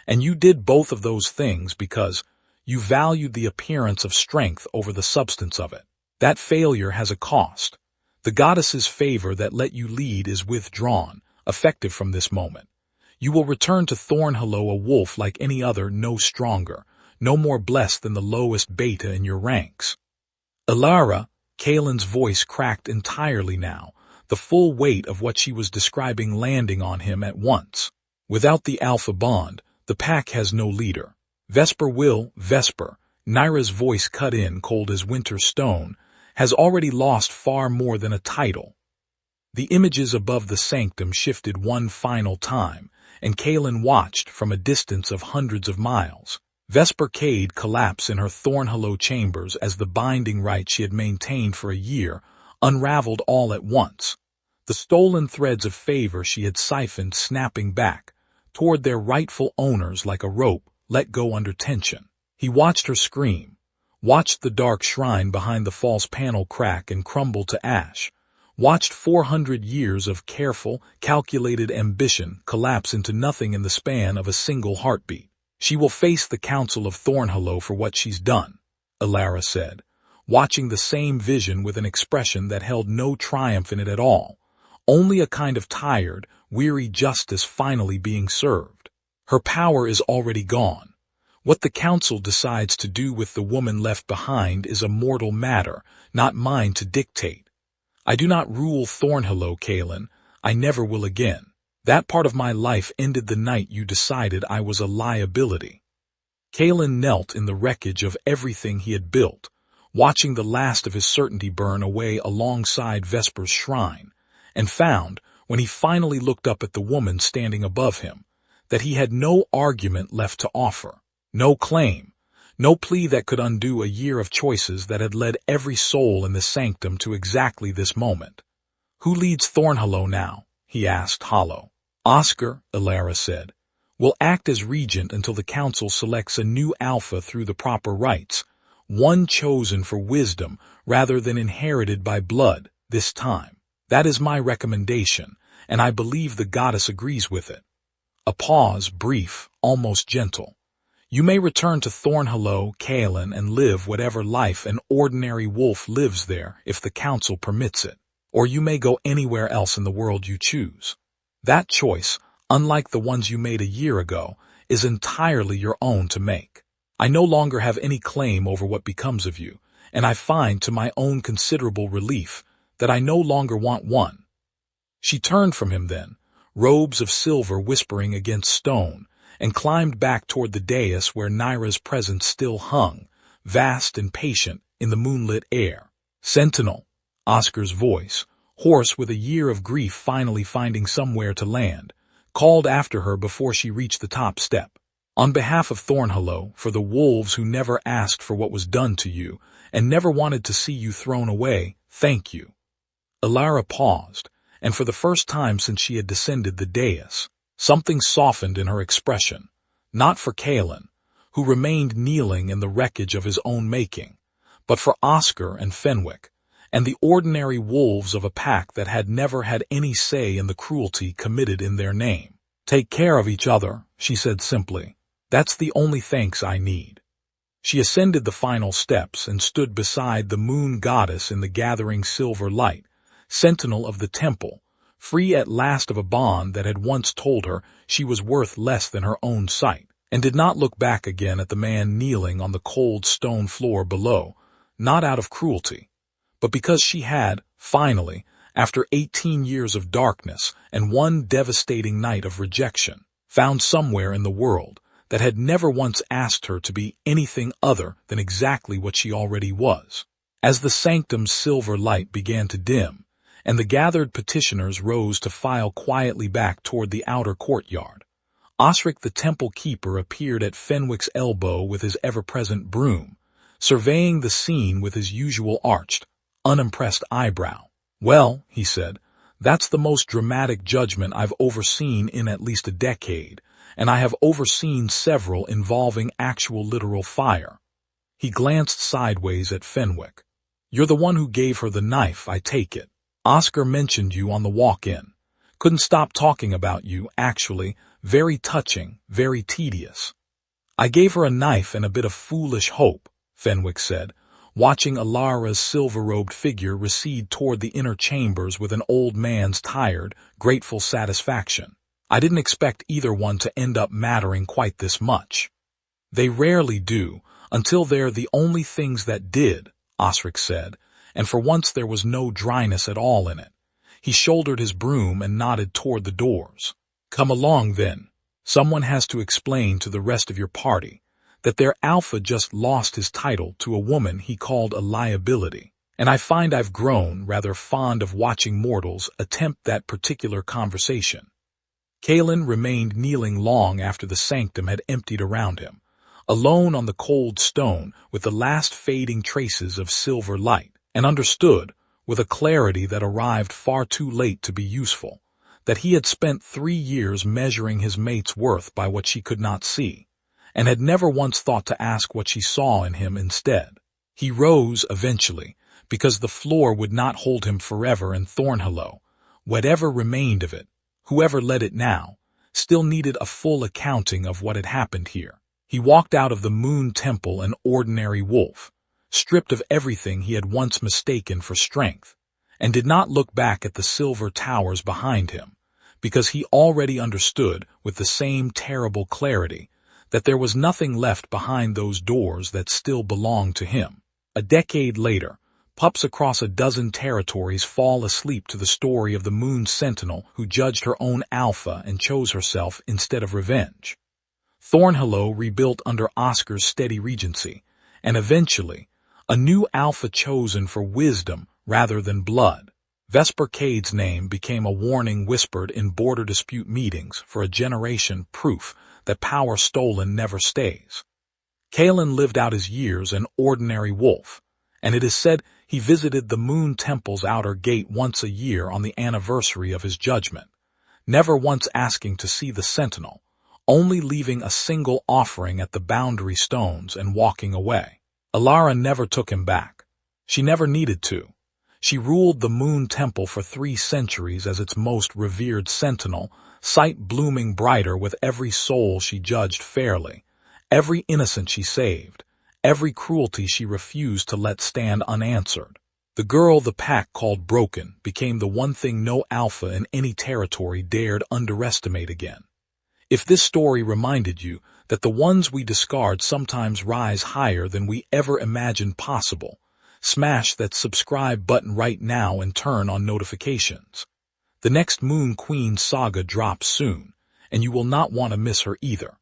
A: And you did both of those things because you valued the appearance of strength over the substance of it. That failure has a cost. The goddess's favor that let you lead is withdrawn, effective from this moment. You will return to Thornhollow a wolf like any other, no stronger, no more blessed than the lowest beta in your ranks. Elara, Kaelen's voice cracked entirely now, the full weight of what she was describing landing on him at once. Without the alpha bond, the pack has no leader. Vesper, Nyra's voice cut in cold as winter stone, has already lost far more than a title. The images above the sanctum shifted one final time, and Kaelen watched from a distance of hundreds of miles. Vesper Cade collapse in her Thornhollow chambers as the binding rite she had maintained for a year unraveled all at once. The stolen threads of favor she had siphoned snapping back toward their rightful owners like a rope let go under tension. He watched her scream, watched the dark shrine behind the false panel crack and crumble to ash, watched 400 years of careful, calculated ambition collapse into nothing in the span of a single heartbeat. She will face the Council of Thornhollow for what she's done, Elara said, watching the same vision with an expression that held no triumph in it at all, only a kind of tired, weary justice finally being served. Her power is already gone. What the Council decides to do with the woman left behind is a mortal matter, not mine to dictate. I do not rule Thornhollow, Kaelen. I never will again. That part of my life ended the night you decided I was a liability. Kaelen knelt in the wreckage of everything he had built, watching the last of his certainty burn away alongside Vesper's shrine, and found, when he finally looked up at the woman standing above him, that he had no argument left to offer, no claim, no plea that could undo a year of choices that had led every soul in the sanctum to exactly this moment. Who leads Thornhollow now? He asked, hollow. Oscar, Elara said, will act as regent until the council selects a new alpha through the proper rites, one chosen for wisdom rather than inherited by blood this time. That is my recommendation, and I believe the goddess agrees with it. A pause, brief, almost gentle. You may return to Thornhollow, Kaelen, and live whatever life an ordinary wolf lives there if the council permits it, or you may go anywhere else in the world you choose. That choice, unlike the ones you made a year ago, is entirely your own to make. I no longer have any claim over what becomes of you, and I find to my own considerable relief that I no longer want one. She turned from him then, robes of silver whispering against stone, and climbed back toward the dais where Nyra's presence still hung, vast and patient, in the moonlit air. Sentinel, Oscar's voice, hoarse with a year of grief finally finding somewhere to land, called after her before she reached the top step. On behalf of Thornhollow, for the wolves who never asked for what was done to you, and never wanted to see you thrown away, thank you. Elara paused, and for the first time since she had descended the dais, something softened in her expression, not for Kaelen, who remained kneeling in the wreckage of his own making, but for Oscar and Fenwick, and the ordinary wolves of a pack that had never had any say in the cruelty committed in their name. Take care of each other, she said simply. That's the only thanks I need. She ascended the final steps and stood beside the moon goddess in the gathering silver light, sentinel of the temple, free at last of a bond that had once told her she was worth less than her own sight, and did not look back again at the man kneeling on the cold stone floor below, not out of cruelty, but because she had, finally, after 18 years of darkness and one devastating night of rejection, found somewhere in the world that had never once asked her to be anything other than exactly what she already was. As the sanctum's silver light began to dim, and the gathered petitioners rose to file quietly back toward the outer courtyard, Osric the temple keeper appeared at Fenwick's elbow with his ever-present broom, surveying the scene with his usual arched, unimpressed eyebrow. "Well," he said, "that's the most dramatic judgment I've overseen in at least a decade, and I have overseen several involving actual literal fire." He glanced sideways at Fenwick. "You're the one who gave her the knife, I take it. Oscar mentioned you on the walk-in. Couldn't stop talking about you, actually. Very touching, very tedious." "I gave her a knife and a bit of foolish hope," Fenwick said, watching Elara's silver-robed figure recede toward the inner chambers with an old man's tired, grateful satisfaction. "I didn't expect either one to end up mattering quite this much." "They rarely do, until they're the only things that did," Osric said, and for once there was no dryness at all in it. He shouldered his broom and nodded toward the doors. "Come along, then. Someone has to explain to the rest of your party that their Alpha just lost his title to a woman he called a liability, and I find I've grown rather fond of watching mortals attempt that particular conversation." Kaelen remained kneeling long after the sanctum had emptied around him, alone on the cold stone with the last fading traces of silver light, and understood, with a clarity that arrived far too late to be useful, that he had spent 3 years measuring his mate's worth by what she could not see, and had never once thought to ask what she saw in him instead. He rose eventually, because the floor would not hold him forever, and Thornhello, whatever remained of it, whoever led it now, still needed a full accounting of what had happened here. He walked out of the Moon Temple an ordinary wolf, stripped of everything he had once mistaken for strength, and did not look back at the silver towers behind him, because he already understood with the same terrible clarity that there was nothing left behind those doors that still belonged to him. A decade later, pups across a dozen territories fall asleep to the story of the Moon Sentinel who judged her own Alpha and chose herself instead of revenge. Thornhello rebuilt under Oscar's steady regency, and eventually, a new Alpha chosen for wisdom rather than blood. Vesper Cade's name became a warning whispered in border dispute meetings for a generation, proof that power stolen never stays. Kaelen lived out his years an ordinary wolf, and it is said he visited the Moon Temple's outer gate once a year on the anniversary of his judgment, never once asking to see the Sentinel, only leaving a single offering at the boundary stones and walking away. Elara never took him back. She never needed to. She ruled the Moon Temple for 3 centuries as its most revered sentinel, sight blooming brighter with every soul she judged fairly, every innocent she saved, every cruelty she refused to let stand unanswered. The girl the pack called broken became the one thing no Alpha in any territory dared underestimate again. If this story reminded you that the ones we discard sometimes rise higher than we ever imagined possible, smash that subscribe button right now and turn on notifications. The next Moon Queen saga drops soon, and you will not want to miss her either.